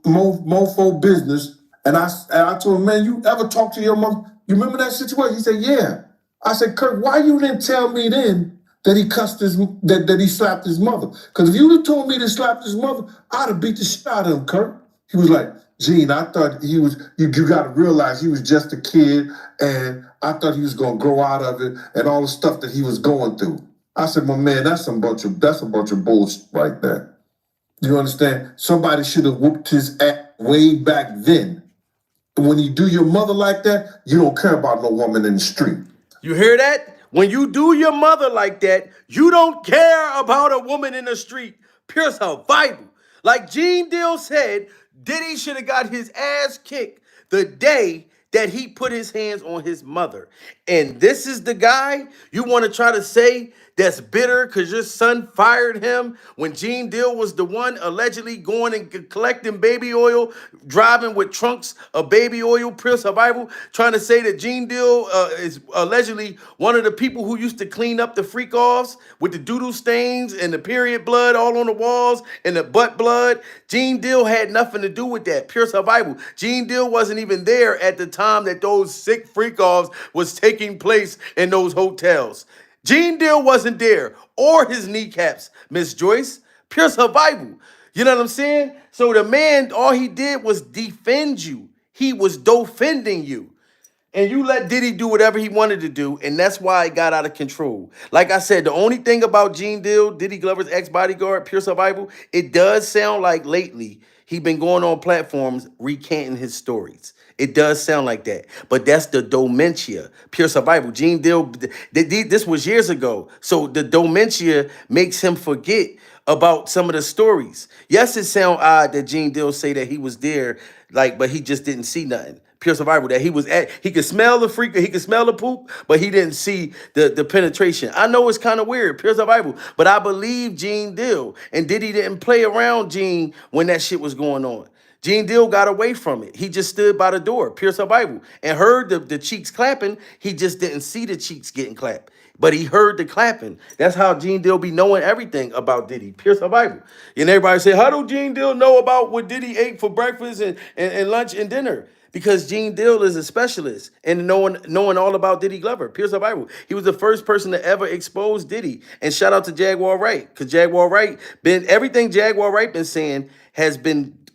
mofo business. And I told him, man, you ever talk to your mother? You remember that situation? He said, yeah. I said, Kirk, why you didn't tell me then that he cussed that he slapped his mother? Because if you'd have told me to slap his mother, I'd have beat the shit out of him, Kirk. He was like, Gene, I thought he was, you got to realize he was just a kid, and I thought he was going to grow out of it and all the stuff that he was going through. I said, my man, that's a bunch of bullshit right there. You understand? Somebody should have whooped his ass way back then. When you do your mother like that, you don't care about no woman in the street. You hear that? When you do your mother like that, you don't care about a woman in the street. Pure survival. Like Gene Deal said, Diddy should have got his ass kicked the day that he put his hands on his mother. And this is the guy you want to try to say that's bitter because your son fired him when Gene Deal was the one allegedly going and collecting baby oil, driving with trunks of baby oil, pure survival, trying to say that Gene Deal is allegedly one of the people who used to clean up the freak-offs with the doodle stains and the period blood all on the walls and the butt blood. Gene Deal had nothing to do with that, pure survival. Gene Deal wasn't even there at the time that those sick freak-offs was taking place in those hotels. Gene Deal wasn't there, or his kneecaps, Miss Joyce. Pure survival. You know what I'm saying? So the man, all he did was defend you. He was defending you. And you let Diddy do whatever he wanted to do, and that's why it got out of control. Like I said, the only thing about Gene Deal, Diddy Glover's ex-bodyguard, pure survival, it does sound like lately he been going on platforms recanting his stories. It does sound like that. But that's the dementia, pure survival. Gene Deal, this was years ago. So the dementia makes him forget about some of the stories. Yes, it sound odd that Gene Deal say that he was there, but he just didn't see nothing. Pure survival, that he was at, he could smell the freak, he could smell the poop, but he didn't see the penetration. I know it's kind of weird, pure survival, but I believe Gene Deal, and Diddy didn't play around Gene when that shit was going on. Gene Deal got away from it. He just stood by the door, pure survival, and heard the cheeks clapping. He just didn't see the cheeks getting clapped, but he heard the clapping. That's how Gene Deal be knowing everything about Diddy, pure survival. And everybody say, how do Gene Deal know about what Diddy ate for breakfast and lunch and dinner? Because Gene Deal is a specialist in knowing all about Diddy Glover, pure survival. He was the first person to ever expose Diddy. And shout out to Jaguar Wright, because Jaguar Wright, everything Jaguar Wright been saying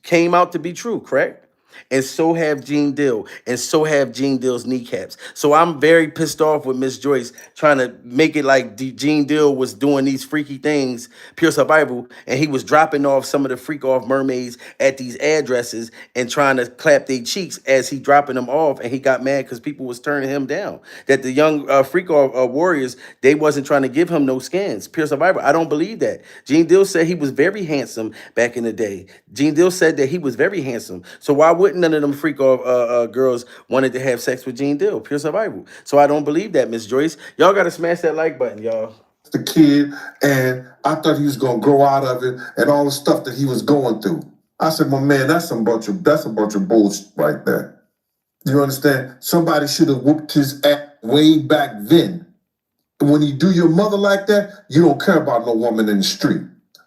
came out to be true, correct? And so have Gene Deal, and so have Gene Deal's kneecaps. So I'm very pissed off with Miss Joyce trying to make it like Gene Deal was doing these freaky things, pure survival, and he was dropping off some of the freak-off mermaids at these addresses and trying to clap their cheeks as he dropping them off, and he got mad because people was turning him down. That the young freak-off warriors, they wasn't trying to give him no skins, pure survival. I don't believe that. Gene Deal said he was very handsome back in the day. Gene Deal said that he was very handsome. So why wouldn't none of them freak-off girls wanted to have sex with Gene Deal, pure survival? So I don't believe that, Miss Joyce. Y'all got to smash that like button, y'all. The kid, and I thought he was going to grow out of it and all the stuff that he was going through. I said, my man, that's a bunch of bullshit right there. You understand? Somebody should have whooped his ass way back then. When you do your mother like that, you don't care about no woman in the street.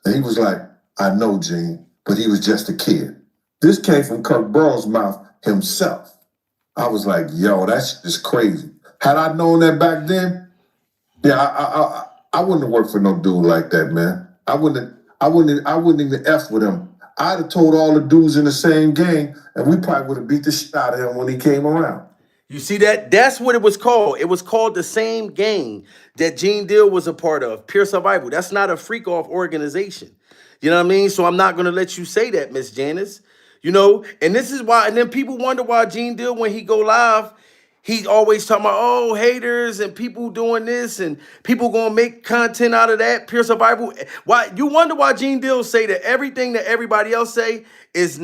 And he was like, I know, Gene, but he was just a kid. This came from Kirk Burrow's mouth himself. I was like, yo, that shit is crazy. Had I known that back then, yeah, I wouldn't have worked for no dude like that, man. I wouldn't even F with him. I'd have told all the dudes in the same gang, and we probably would have beat the shit out of him when he came around. You see that? That's what it was called. It was called the same gang that Gene Deal was a part of, pure survival. That's not a freak-off organization. You know what I mean? So I'm not going to let you say that, Miss Janice. You know, and this is why, and then people wonder why Gene Deal, when he go live, he's always talking about, oh, haters and people doing this and people going to make content out of that, pure survival. Why you wonder why Gene Deal say that everything that everybody else say is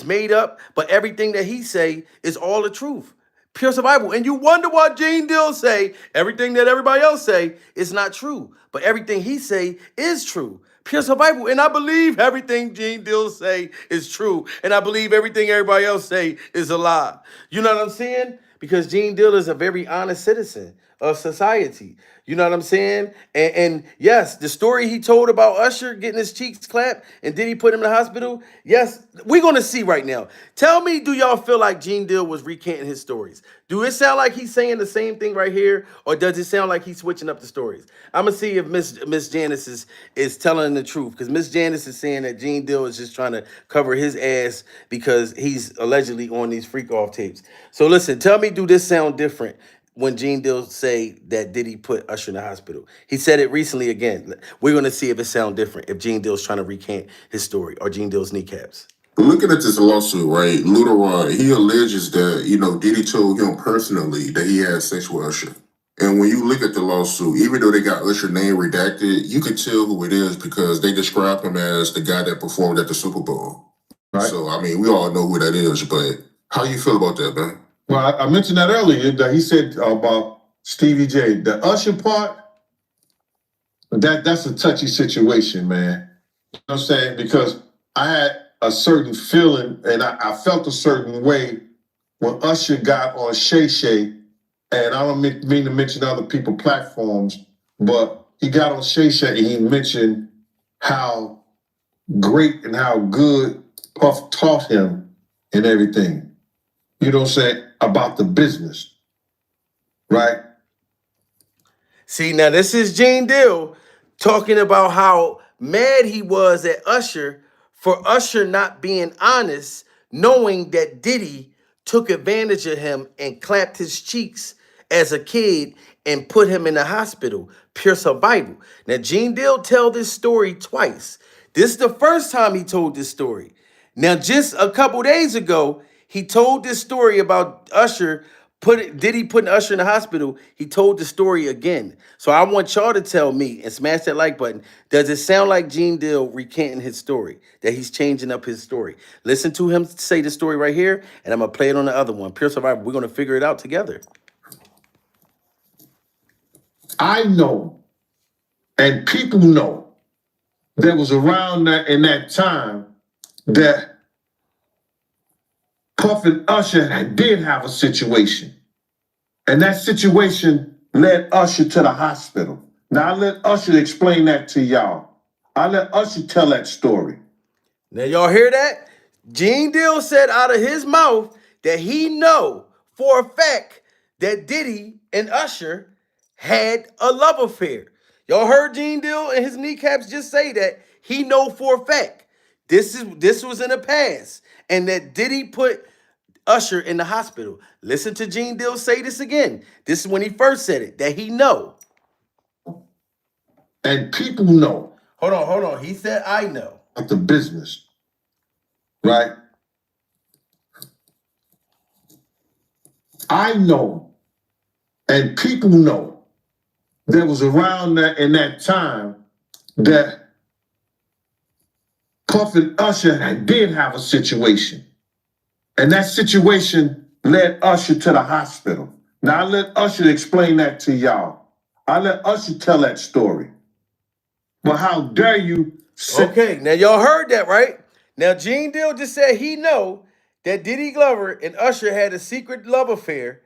made up, but everything that he say is all the truth. Pure survival. And you wonder why Gene Deal say everything that everybody else say is not true, but everything he say is true. Pure survival. And I believe everything Gene Deal say is true. And I believe everything everybody else say is a lie. You know what I'm saying? Because Gene Deal is a very honest citizen of society. You know what I'm saying? And yes, the story he told about Usher getting his cheeks clapped and did he put him in the hospital? Yes, we're going to see right now. Tell me, do y'all feel like Gene Deal was recanting his stories? Do it sound like he's saying the same thing right here? Or does it sound like he's switching up the stories? I'm going to see if Miss Janice is telling the truth. Because Miss Janice is saying that Gene Deal is just trying to cover his ass because he's allegedly on these freak off tapes. So listen, tell me, do this sound different when Gene Deal say that Diddy put Usher in the hospital? He said it recently again. We're going to see if it sound different, if Gene Deal's trying to recant his story or Gene Deal's kneecaps. Looking at this lawsuit, right, Luda, he alleges that, Diddy told him personally that he had sex with Usher. And when you look at the lawsuit, even though they got Usher's name redacted, you could tell who it is because they describe him as the guy that performed at the Super Bowl. Right. So, we all know who that is, but how you feel about that, man? Well, I mentioned that earlier, that he said about Stevie J. The Usher part, that's a touchy situation, man. You know what I'm saying? Because I had a certain feeling, and I felt a certain way when Usher got on Shay, and I don't mean to mention other people's platforms, but he got on Shay and he mentioned how great and how good Puff taught him and everything. You know what I'm saying? About the business, right? See, now this is Gene Deal talking about how mad he was at Usher for Usher not being honest, knowing that Diddy took advantage of him and clapped his cheeks as a kid and put him in the hospital. Pure survival. Now, Gene Deal tell this story twice. This is the first time he told this story. Now, just a couple days ago, he told this story about Usher Diddy putting Usher in the hospital. He told the story again. So I want y'all to tell me and smash that like button. Does it sound like Gene Deal recanting his story? That he's changing up his story? Listen to him say the story right here, and I'm gonna play it on the other one. Pure survival. We're gonna figure it out together. I know, and people know, that was around that in that time that Puff and Usher did have a situation. And that situation led Usher to the hospital. Now, I let Usher explain that to y'all. I let Usher tell that story. Now, y'all hear that? Gene Deal said out of his mouth that he know for a fact that Diddy and Usher had a love affair. Y'all heard Gene Deal and his kneecaps just say that he know for a fact. This was in the past, and that Diddy put Usher in the hospital. Listen to Gene Deal say this again. This is when he first said it, that he know. And people know. Hold on. He said, I know. Like the business, right? I know, and people know, that was around that in that time that Puff and Usher did have a situation. And that situation led Usher to the hospital. Now, I let Usher explain that to y'all. I let Usher tell that story. But how dare you say... Okay, now y'all heard that, right? Now, Gene Deal just said he know that Diddy Glover and Usher had a secret love affair,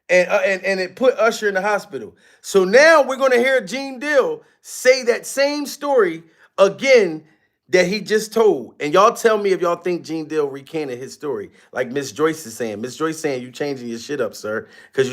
and it put Usher in the hospital. So now we're going to hear Gene Deal say that same story again that he just told. And y'all tell me if y'all think Gene Deal recanted his story. Like Miss Joyce is saying. Miss Joyce saying you changing your shit up, sir. Because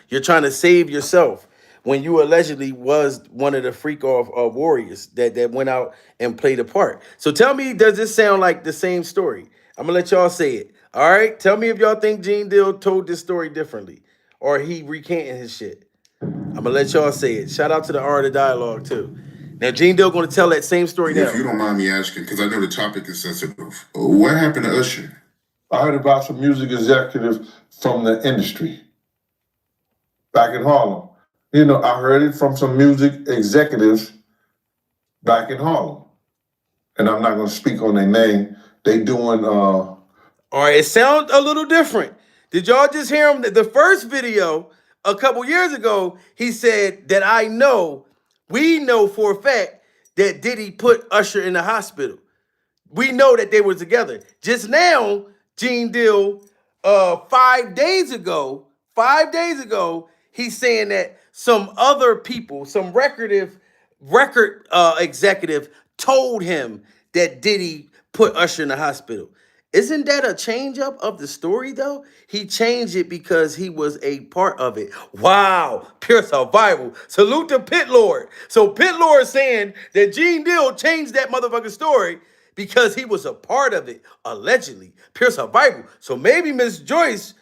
you're trying to save yourself when you allegedly was one of the freak off warriors that went out and played a part. So tell me, does this sound like the same story? I'm gonna let y'all say it. All right? Tell me if y'all think Gene Deal told this story differently or he recanting his shit. I'm gonna let y'all say it. Shout out to the Art of Dialogue too. Now, Gene Deal going to tell that same story now. If you don't mind me asking, because I know the topic is sensitive, what happened to Usher? I heard about some music executive from the industry back in Harlem. You know, I heard it from some music executives back in Harlem. And I'm not going to speak on their name. They doing... All right, it sounds a little different. Did y'all just hear him? The first video a couple years ago, he said that we know for a fact that Diddy put Usher in the hospital. We know that they were together. Just now, Gene Deal, 5 days ago, he's saying that some other people, some record executive told him that Diddy put Usher in the hospital. Isn't that a change up of the story though? He changed it because he was a part of it. Wow, pure survival. Salute to Pit Lord. So Pit Lord is saying that Gene Deal changed that motherfucking story because he was a part of it, allegedly. Pure survival. So maybe Miss Joyce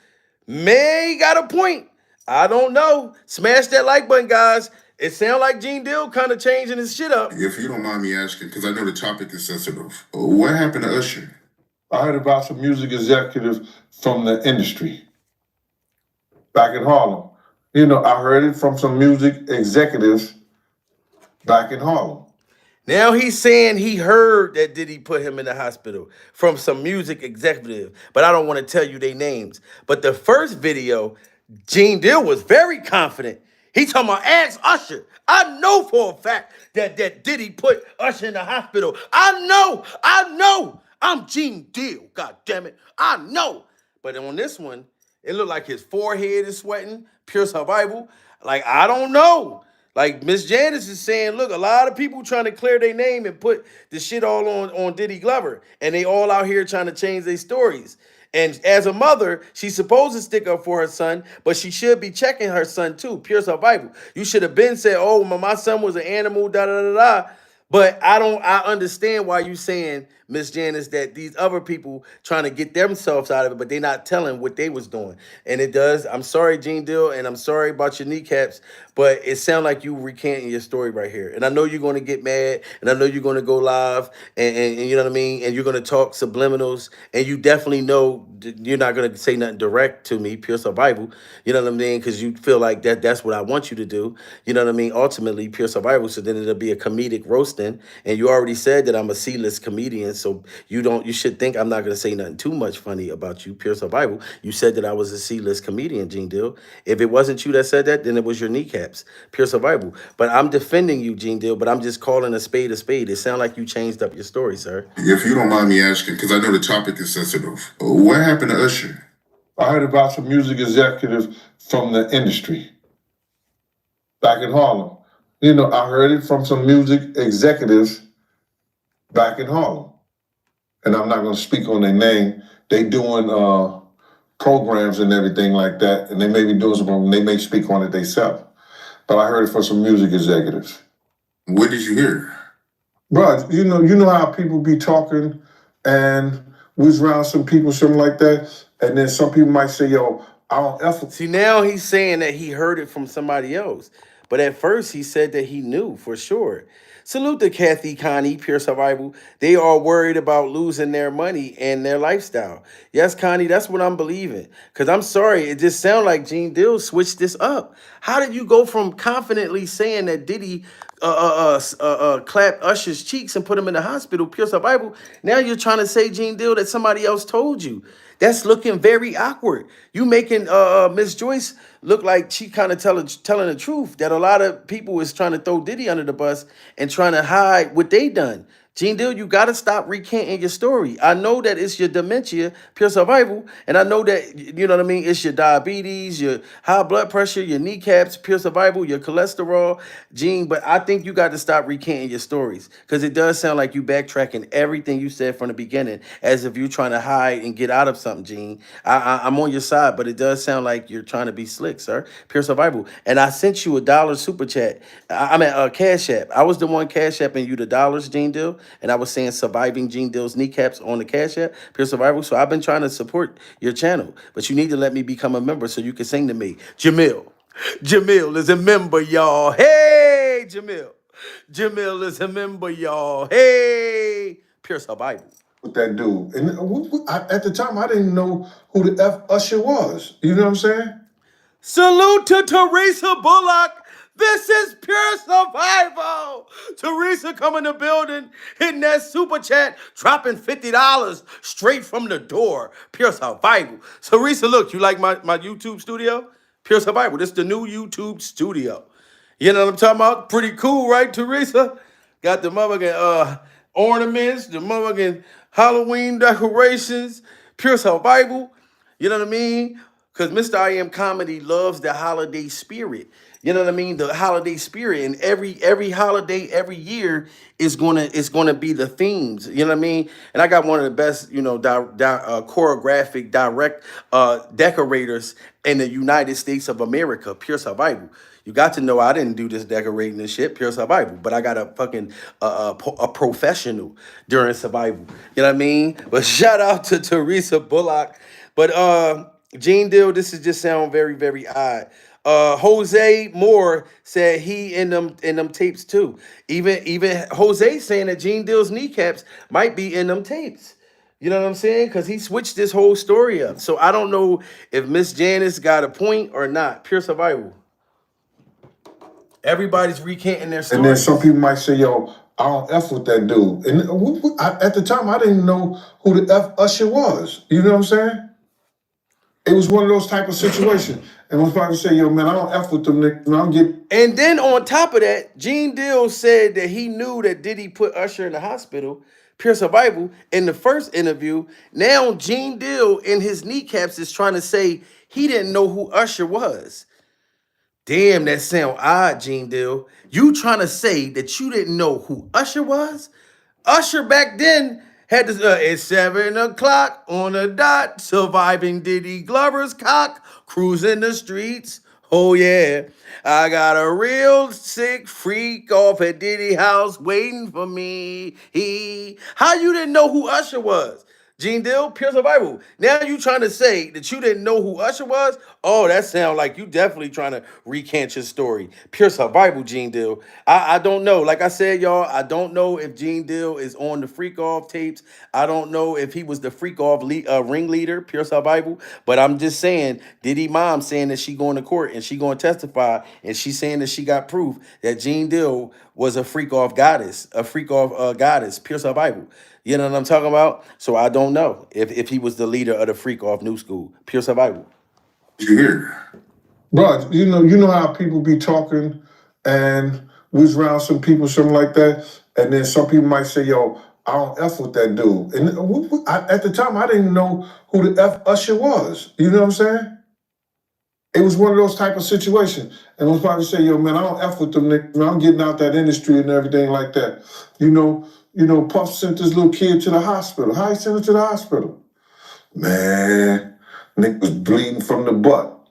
may got a point. I don't know. Smash that like button, guys. It sounds like Gene Deal kind of changing his shit up. If you don't mind me asking, because I know the topic is sensitive, what happened to Usher? I heard about some music executives from the industry back in Harlem. You know, I heard it from some music executives back in Harlem. Now he's saying he heard that Diddy put him in the hospital from some music executive, but I don't want to tell you their names. But the first video, Gene Deal was very confident. He talking about, ask Usher. I know for a fact that Diddy put Usher in the hospital. I know. I'm Gene Deal, god damn it. I know. But on this one, it looked like his forehead is sweating, pure survival. Like, I don't know. Like Miss Janice is saying, look, a lot of people trying to clear their name and put the shit all on Diddy Glover. And they all out here trying to change their stories. And as a mother, she's supposed to stick up for her son, but she should be checking her son too. Pure survival. You should have been said, oh, my son was an animal, da-da-da-da. But I understand why you saying, Miss Janice, that these other people trying to get themselves out of it, but they're not telling what they was doing. And it does. I'm sorry, Gene Deal, and I'm sorry about your kneecaps, but it sounds like you recanting your story right here. And I know you're going to get mad, and I know you're going to go live, and you know what I mean, and you're going to talk subliminals, and you definitely know you're not going to say nothing direct to me, pure survival, you know what I mean, because you feel like that's what I want you to do, you know what I mean, ultimately, pure survival, so then it'll be a comedic roasting, and you already said that I'm a C-list comedian, so you should think I'm not going to say nothing too much funny about you, pure survival. You said that I was a C-list comedian, Gene Deal. If it wasn't you that said that, then it was your kneecaps, pure survival. But I'm defending you, Gene Deal, but I'm just calling a spade a spade. It sounds like you changed up your story, sir. If you don't mind me asking, because I know the topic is sensitive, what happened to Usher? I heard about some music executives from the industry back in Harlem. You know, I heard it from some music executives back in Harlem. And I'm not going to speak on their name. They doing programs and everything like that, and they may be doing something. They may speak on it themselves. But I heard it from some music executives. What did you hear? Bro, you know how people be talking, and we was around some people, something like that, and then some people might say, "Yo, I don't ever." See, now he's saying that he heard it from somebody else. But at first, he said that he knew for sure. Salute to Kathy, Connie, Pure Survival. They are worried about losing their money and their lifestyle. Yes, Connie, that's what I'm believing. Because I'm sorry, it just sounds like Gene Deal switched this up. How did you go from confidently saying that Diddy clapped Usher's cheeks and put him in the hospital, Pure Survival? Now you're trying to say, Gene Deal, that somebody else told you. That's looking very awkward. You making Miss Joyce look like she kind of telling the truth, that a lot of people is trying to throw Diddy under the bus and trying to hide what they done. Gene Deal, you got to stop recanting your story. I know that it's your dementia, pure survival, and I know that, you know what I mean, it's your diabetes, your high blood pressure, your kneecaps, pure survival, your cholesterol, Gene, but I think you got to stop recanting your stories, because it does sound like you backtracking everything you said from the beginning, as if you're trying to hide and get out of something, Gene. I'm on your side, but it does sound like you're trying to be slick, sir. Pure survival. And I sent you $1 super chat. I'm at Cash App. I was the one Cash Apping you the dollars, Gene Deal. And I was saying surviving Gene Deal's kneecaps on the Cash App, Pure Survival. So I've been trying to support your channel, but you need to let me become a member so you can sing to me. Jamil is a member, y'all. Hey, Jamil is a member, y'all. Hey, Pure Survival. With that dude. And at the time, I didn't know who the F Usher was. You know what I'm saying? Salute to Teresa Bullock. This is Pure Survival. Teresa coming to the building, hitting that super chat, dropping $50 straight from the door. Pure Survival. Teresa, look, you like my YouTube studio? Pure Survival. This is the new YouTube studio. You know what I'm talking about? Pretty cool, right, Teresa? Got the motherfucking ornaments, the motherfucking Halloween decorations, pure survival. You know what I mean? Because Mr. I Am Comedy loves the holiday spirit. You know what I mean? The holiday spirit, and every holiday, every year is gonna be the themes. You know what I mean? And I got one of the best, choreographic direct decorators in the United States of America. Pure survival. You got to know I didn't do this decorating and shit, pure survival. But I got a fucking a professional during survival. You know what I mean? But shout out to Teresa Bullock. But Gene Deal, this is just sound very, very odd. Jose Moore said he in them tapes too. Even Jose saying that Gene Deal's kneecaps might be in them tapes. You know what I'm saying? Because he switched this whole story up. So I don't know if Miss Janice got a point or not. Pure survival. Everybody's recanting their story. And then some people might say, yo, I don't F with that dude. And at the time, I didn't know who the F Usher was. You know what I'm saying? It was one of those type of situations. And when somebody say, yo, man, I don't F with them niggas, I don't get... And then on top of that, Gene Deal said that he knew that Diddy put Usher in the hospital, pure survival, in the first interview. Now Gene Deal in his kneecaps is trying to say he didn't know who Usher was. Damn, that sound odd, Gene Deal. You trying to say that you didn't know who Usher was? Usher back then had this, it's 7 o'clock on the dot, surviving Diddy Glover's cock, cruising the streets. Oh yeah, I got a real sick freak off at Diddy house waiting for me. How you didn't know who Usher was? Gene Deal, pure survival. Now you trying to say that you didn't know who Usher was? Oh, that sounds like you definitely trying to recant your story. Pure survival, Gene Deal. I don't know. Like I said, y'all, I don't know if Gene Deal is on the freak off tapes. I don't know if he was the freak off ringleader, pure survival. But I'm just saying, Diddy mom saying that she going to court and she going to testify, and she saying that she got proof that Gene Deal was a freak off goddess, pure survival. You know what I'm talking about? So I don't know if he was the leader of the freak off new school, pure survival. You hear? Bro, you know how people be talking and we was around some people, something like that, and then some people might say, yo, I don't F with that dude. And at the time, I didn't know who the F Usher was. You know what I'm saying? It was one of those type of situations. And when somebody say, yo, man, I don't F with them niggas, I'm getting out that industry and everything like that. You know, Puff sent this little kid to the hospital. How he sent him to the hospital? Man, Nick was bleeding from the butt.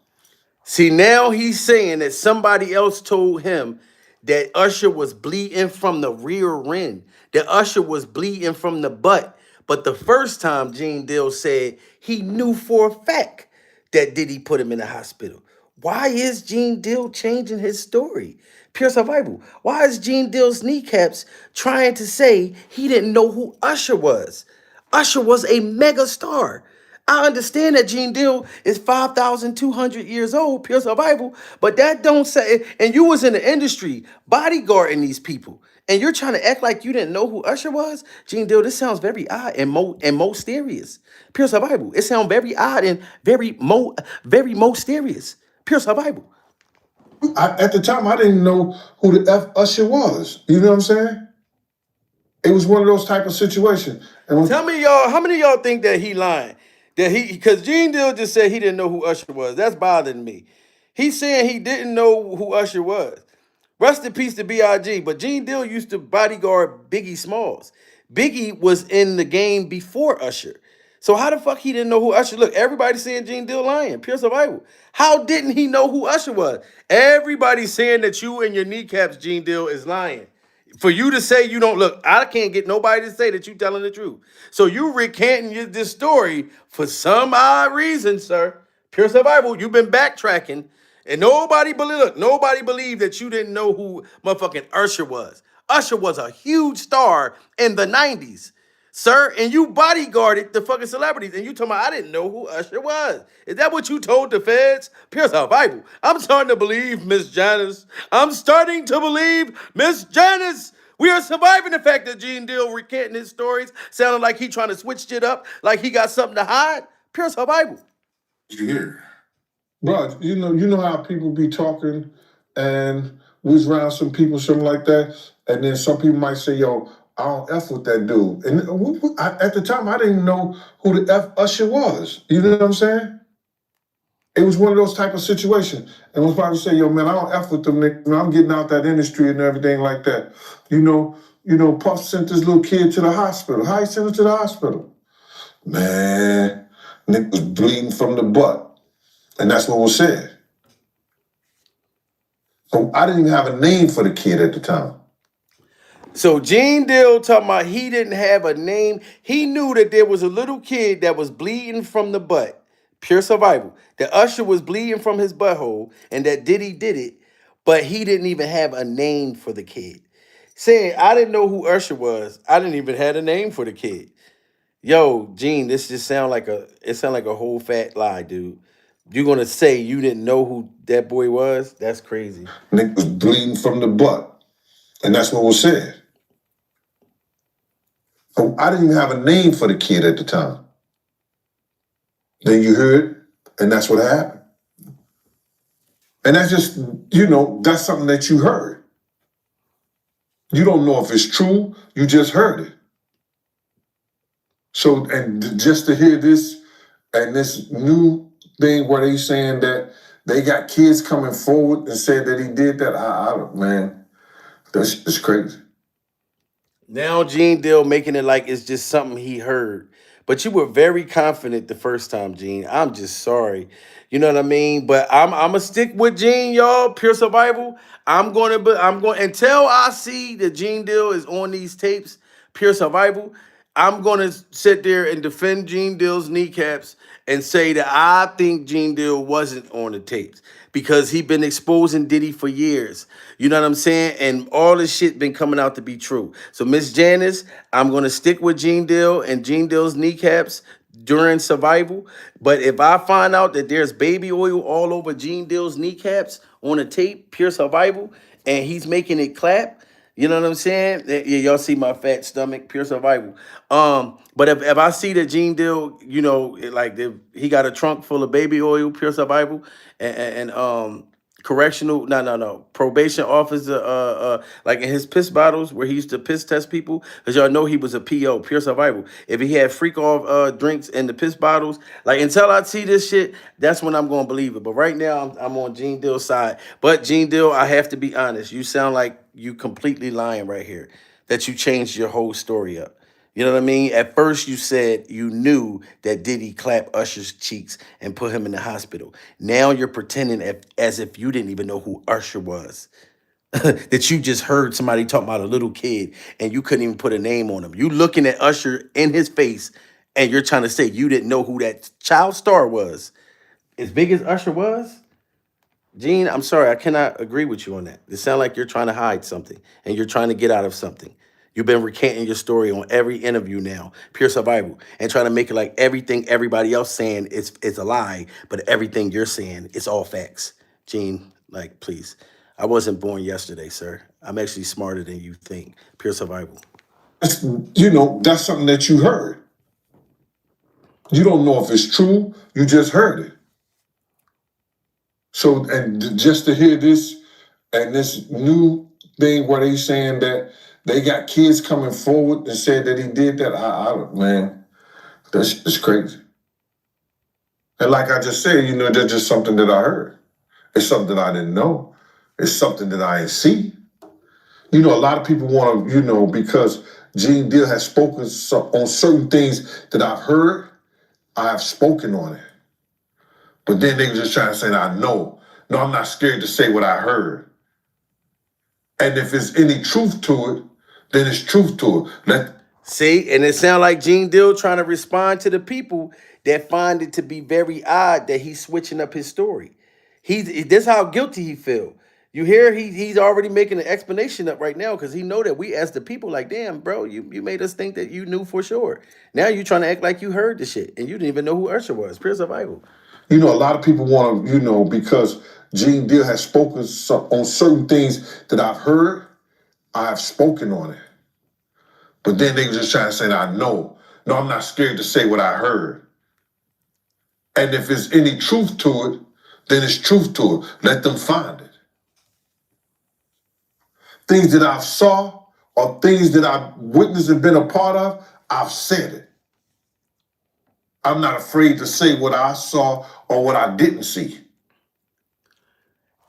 See, now he's saying that somebody else told him that Usher was bleeding from the rear end, that Usher was bleeding from the butt. But the first time Gene Deal said he knew for a fact that Diddy put him in the hospital. Why is Gene Deal changing his story? Pure survival. Why is Gene Deal's kneecaps trying to say he didn't know who Usher was? Usher was a mega star. I understand that Gene Deal is 5,200 years old, pure survival, but that don't say, and you was in the industry bodyguarding these people, and you're trying to act like you didn't know who Usher was? Gene Deal, this sounds very odd and most serious. Pure survival. It sounds very odd and very most serious. Pure survival. At the time, I didn't know who the F Usher was. You know what I'm saying? It was one of those type of situations. And tell me, y'all, how many of y'all think that he lying? Because Gene Deal just said he didn't know who Usher was. That's bothering me. He's saying he didn't know who Usher was. Rest in peace to B.I.G. But Gene Deal used to bodyguard Biggie Smalls. Biggie was in the game before Usher. So how the fuck he didn't know who Usher? Look, everybody's saying Gene Deal lying. Pure survival. How didn't he know who Usher was? Everybody's saying that you and your kneecaps, Gene Deal, is lying. For you to say you don't look, I can't get nobody to say that you telling the truth. So you recanting this story for some odd reason, sir. Pure survival. You've been backtracking, and nobody believed that you didn't know who motherfucking Usher was. Usher was a huge star in the 90s, sir, and you bodyguarded the fucking celebrities, and you told me I didn't know who Usher was. Is that what you told the feds? Pure survival. I'm starting to believe, Miss Janice. I'm starting to believe, Miss Janice. We are surviving the fact that Gene Deal recanting his stories, sounding like he trying to switch shit up, like he got something to hide. Pure survival. You hear? Bro, you know how people be talking and we was around some people, something like that, And then some people might say, yo, I don't F with that dude. And at the time, I didn't even know who the F Usher was. You know what I'm saying? It was one of those type of situations. And when people say, yo, man, I don't F with them, nigga. I'm getting out that industry and everything like that. You know, Puff sent this little kid to the hospital. How he sent him to the hospital? Man, Nick was bleeding from the butt. And that's what was said. So I didn't even have a name for the kid at the time. So Gene Deal talking about he didn't have a name. He knew that there was a little kid that was bleeding from the butt. Pure survival. That Usher was bleeding from his butthole and that Diddy did it, but he didn't even have a name for the kid. Saying, I didn't know who Usher was. I didn't even have a name for the kid. Yo, Gene, this just sound like a whole fat lie, dude. You're gonna say you didn't know who that boy was? That's crazy. Nick was bleeding from the butt. And that's what was said. So I didn't even have a name for the kid at the time. Then you heard, and that's what happened. And that's just, that's something that you heard. You don't know if it's true, you just heard it. So, and just to hear this, and this new thing where they saying that they got kids coming forward and said that he did that, man, that's just crazy. Now Gene Deal making it like it's just something he heard. But you were very confident the first time, Gene. I'm just sorry. You know what I mean? But I'm gonna stick with Gene, y'all. Pure survival. I'm going until I see that Gene Deal is on these tapes, pure survival. I'm gonna sit there and defend Gene Deal's kneecaps and say that I think Gene Deal wasn't on the tapes because he been exposing Diddy for years. You know what I'm saying? And all this shit been coming out to be true. So Miss Janice, I'm gonna stick with Gene Deal and Gene Deal's kneecaps during survival. But if I find out that there's baby oil all over Gene Deal's kneecaps on a tape, pure survival, and he's making it clap, you know what I'm saying? Yeah, y'all see my fat stomach, pure survival. But if I see that Gene Deal, he got a trunk full of baby oil, pure survival, and correctional, no, probation officer, like in his piss bottles where he used to piss test people, because y'all know he was a PO, pure survival. If he had freak off drinks in the piss bottles, like until I see this shit, that's when I'm gonna believe it. But right now I'm on Gene Deal's side. But Gene Deal, I have to be honest, you sound like you completely lying right here, that you changed your whole story up. You know what I mean? At first you said you knew that Diddy clapped Usher's cheeks and put him in the hospital. Now you're pretending as if you didn't even know who Usher was. That you just heard somebody talk about a little kid and you couldn't even put a name on him. You looking at Usher in his face and you're trying to say you didn't know who that child star was. As big as Usher was? Gene, I'm sorry, I cannot agree with you on that. It sounds like you're trying to hide something and you're trying to get out of something. You've been recanting your story on every interview now, pure survival, and trying to make it like everything everybody else saying is a lie, but everything you're saying is all facts. Gene, like, please. I wasn't born yesterday, sir. I'm actually smarter than you think. Pure survival. That's something that you heard. You don't know if it's true, you just heard it. So, and just to hear this, and this new thing where they saying that they got kids coming forward and said that he did that, man, that's just crazy. And like I just said, that's just something that I heard. It's something that I didn't know. It's something that I didn't see. A lot of people want to, because Gene Deal has spoken on certain things that I've heard, I have spoken on it. But then they were just trying to say that I know. No, I'm not scared to say what I heard. And if there's any truth to it, then it's truth to it. See, and it sounds like Gene Deal trying to respond to the people that find it to be very odd that he's switching up his story. This how guilty he feel. You hear he's already making an explanation up right now because he know that we as the people like, damn, bro, you made us think that you knew for sure. Now you trying to act like you heard the shit and you didn't even know who Usher was. Pure survival. A lot of people want to, because Gene Deal has spoken on certain things that I've heard, I have spoken on it. But then they were just trying to say that I know. No, I'm not scared to say what I heard. And if there's any truth to it, then it's truth to it. Let them find it. Things that I've saw, or things that I've witnessed and been a part of, I've said it. I'm not afraid to say what I saw or what I didn't see.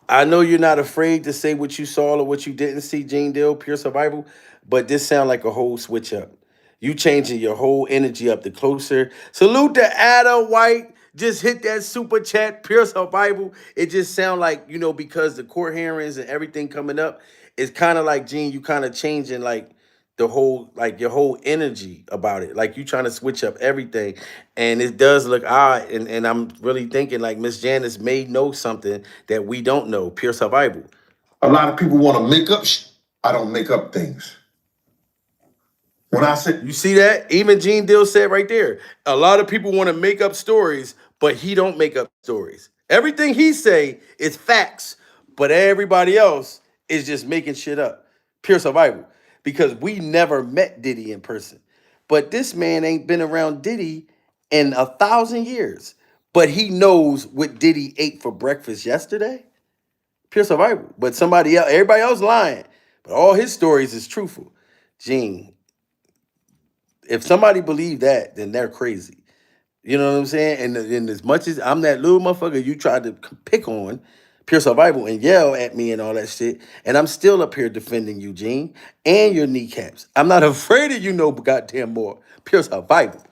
I know you're not afraid to say what you saw or what you didn't see, Gene Deal, pure survival, but this sound like a whole switch up. You changing your whole energy up the closer. Salute to Ada White. Just hit that super chat, pure survival. It just sound like, you know, because the court hearings and everything coming up, it's kind of like, Gene, you kind of changing like the whole, like your whole energy about it. Like you trying to switch up everything. And it does look odd. And I'm really thinking like Miss Janice may know something that we don't know, pure survival. A lot of people want to make up shit. I don't make up things. When I said, You see that? Even Gene Deal said right there. A lot of people want to make up stories, but he don't make up stories. Everything he say is facts, but everybody else is just making shit up. Pure survival. Because we never met Diddy in person. But this man ain't been around Diddy in 1,000 years. But he knows what Diddy ate for breakfast yesterday. Pure survival. But somebody else, everybody else lying. But all his stories is truthful. Gene, if somebody believe that, then they're crazy. You know what I'm saying? And as much as I'm that little motherfucker you tried to pick on, pure survival, and yell at me and all that shit, and I'm still up here defending you, Gene, and your kneecaps. I'm not afraid of you no goddamn more. Pure survival.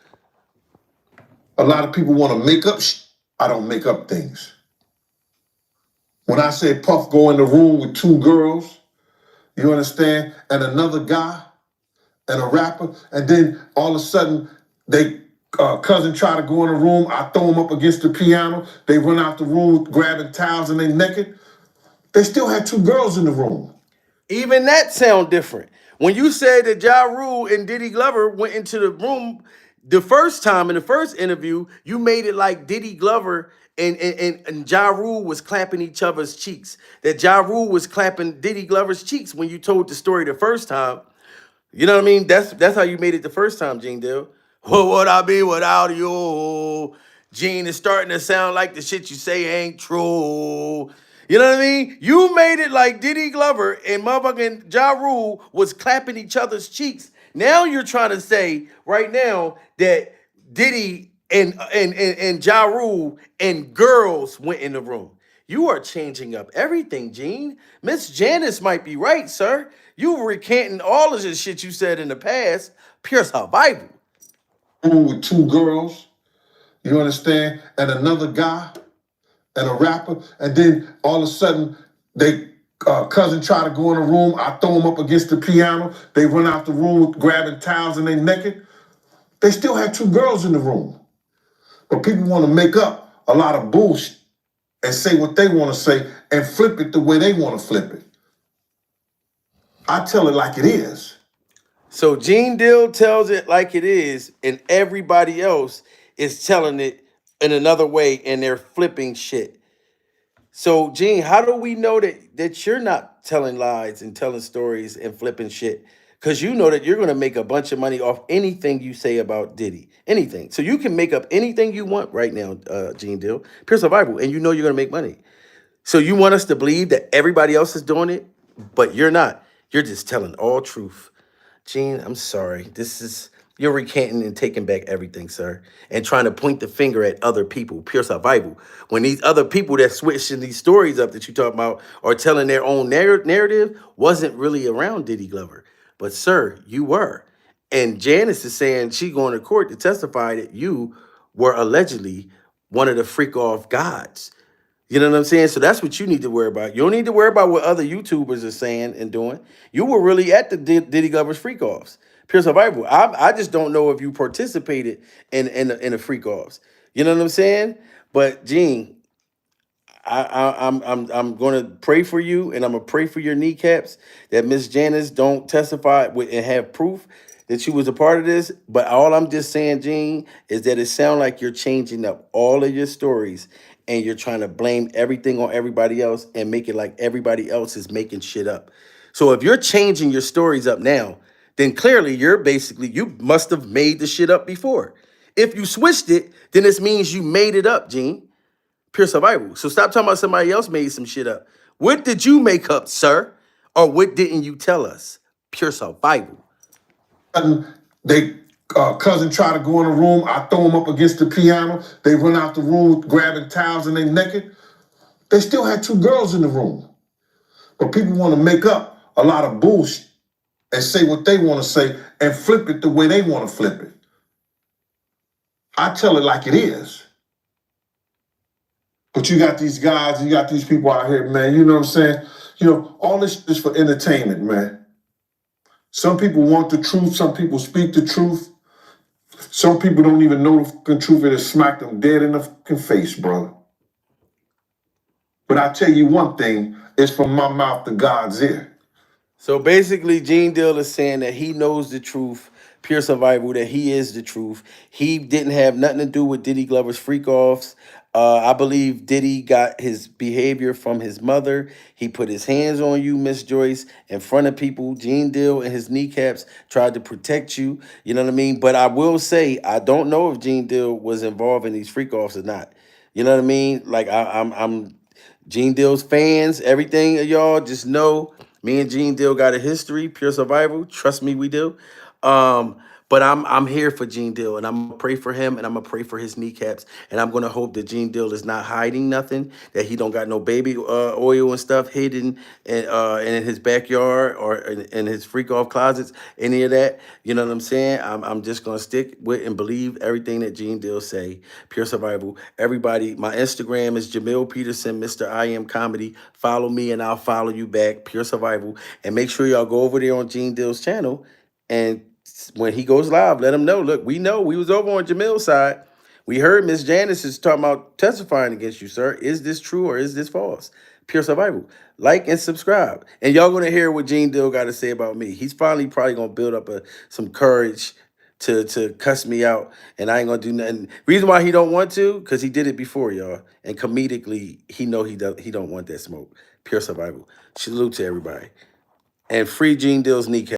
a lot of people want to make up shit. I don't make up things. When I said Puff go in the room with two girls, you understand, and another guy, and a rapper, and then all of a sudden, they cousin try to go in the room, I throw them up against the piano, they run out the room grabbing towels and they naked. They still had two girls in the room. Even that sound different. When you said that Ja Rule and Diddy Glover went into the room the first time in the first interview, you made it like Diddy Glover and Ja Rule was clapping each other's cheeks. That Ja Rule was clapping Diddy Glover's cheeks when you told the story the first time. You know what I mean? That's how you made it the first time, Gene Deal. What would I be without you? Gene is starting to sound like the shit you say ain't true. You know what I mean? You made it like Diddy Glover and motherfucking Ja Rule was clapping each other's cheeks. Now you're trying to say right now that Diddy and Ja Rule and girls went in the room. You are changing up everything, Gene. Miss Janice might be right, sir. You were recanting all of this shit you said in the past. Pure survival. With two girls, you understand, and another guy, and a rapper, and then all of a sudden, they cousin try to go in the room, I throw them up against the piano, they run out the room grabbing towels and they naked. They still had two girls in the room. But people want to make up a lot of bullshit and say what they want to say and flip it the way they want to flip it. I tell it like it is. So Gene Deal tells it like it is, and everybody else is telling it in another way, and they're flipping shit. So, Gene, how do we know that you're not telling lies and telling stories and flipping shit? Because you know that you're going to make a bunch of money off anything you say about Diddy. Anything. So you can make up anything you want right now, Gene Deal. Pure survival. And you know you're going to make money. So you want us to believe that everybody else is doing it, but you're not. You're just telling all truth. Gene, I'm sorry. You're recanting and taking back everything, sir, and trying to point the finger at other people, pure survival. When these other people that switching these stories up that you talk about are telling their own narrative wasn't really around Diddy Glover. But, sir, you were. And Janice is saying she going to court to testify that you were allegedly one of the freak-off gods. You know what I'm saying? So that's what you need to worry about. You don't need to worry about what other YouTubers are saying and doing. You were really at the Diddy Glover's freak offs. Pure survival. I just don't know if you participated in the freak offs. You know what I'm saying? But Gene, I'm gonna pray for you, and I'm gonna pray for your kneecaps that Miss Janice don't testify with and have proof that you was a part of this. But all I'm just saying, Gene, is that it sounds like you're changing up all of your stories and you're trying to blame everything on everybody else and make it like everybody else is making shit up. So if you're changing your stories up now, then clearly you must have made the shit up before. If you switched it, then this means you made it up, Gene. Pure survival. So stop talking about somebody else made some shit up. What did you make up, sir? Or what didn't you tell us? Pure survival. And they cousin try to go in the room. I throw them up against the piano. They run out the room grabbing towels and they naked. They still had 2 girls in the room. But people want to make up a lot of bullshit and say what they want to say and flip it the way they want to flip it. I tell it like it is. But you got these guys, you got these people out here, man, you know what I'm saying? You know, all this is for entertainment, man. Some people want the truth, some people speak the truth. Some people don't even know the fucking truth, and it smack them dead in the fucking face, brother. But I tell you one thing, it's from my mouth to God's ear. So basically, Gene Deal is saying that he knows the truth, pure survival, that he is the truth. He didn't have nothing to do with Diddy Glover's freak offs. I believe Diddy got his behavior from his mother. He put his hands on you, Miss Joyce, in front of people. Gene Deal and his kneecaps tried to protect you. You know what I mean? But I will say, I don't know if Gene Deal was involved in these freak offs or not. You know what I mean? Like I'm Gene Deal's fans, everything of y'all, just know me and Gene Deal got a history, pure survival. Trust me, we do. But I'm here for Gene Deal, and I'm gonna pray for him, and I'm gonna pray for his kneecaps, and I'm gonna hope that Gene Deal is not hiding nothing, that he don't got no baby oil and stuff hidden in his backyard or in his freak off closets, any of that. You know what I'm saying? I'm just gonna stick with and believe everything that Gene Deal say. Pure survival. Everybody, my Instagram is Jamil Peterson, Mr. I Am Comedy. Follow me, and I'll follow you back. Pure survival, and make sure y'all go over there on Gene Deal's channel and when he goes live, let him know. Look, we know we was over on Jamil's side. We heard Miss Janice is talking about testifying against you, sir. Is this true or is this false? Pure survival. Like and subscribe. And y'all gonna hear what Gene Deal got to say about me. He's finally probably gonna build up some courage to cuss me out, and I ain't gonna do nothing. Reason why he don't want to, because he did it before, y'all. And comedically, he know he don't want that smoke. Pure survival. Salute to everybody. And free Gene Deal's kneecap.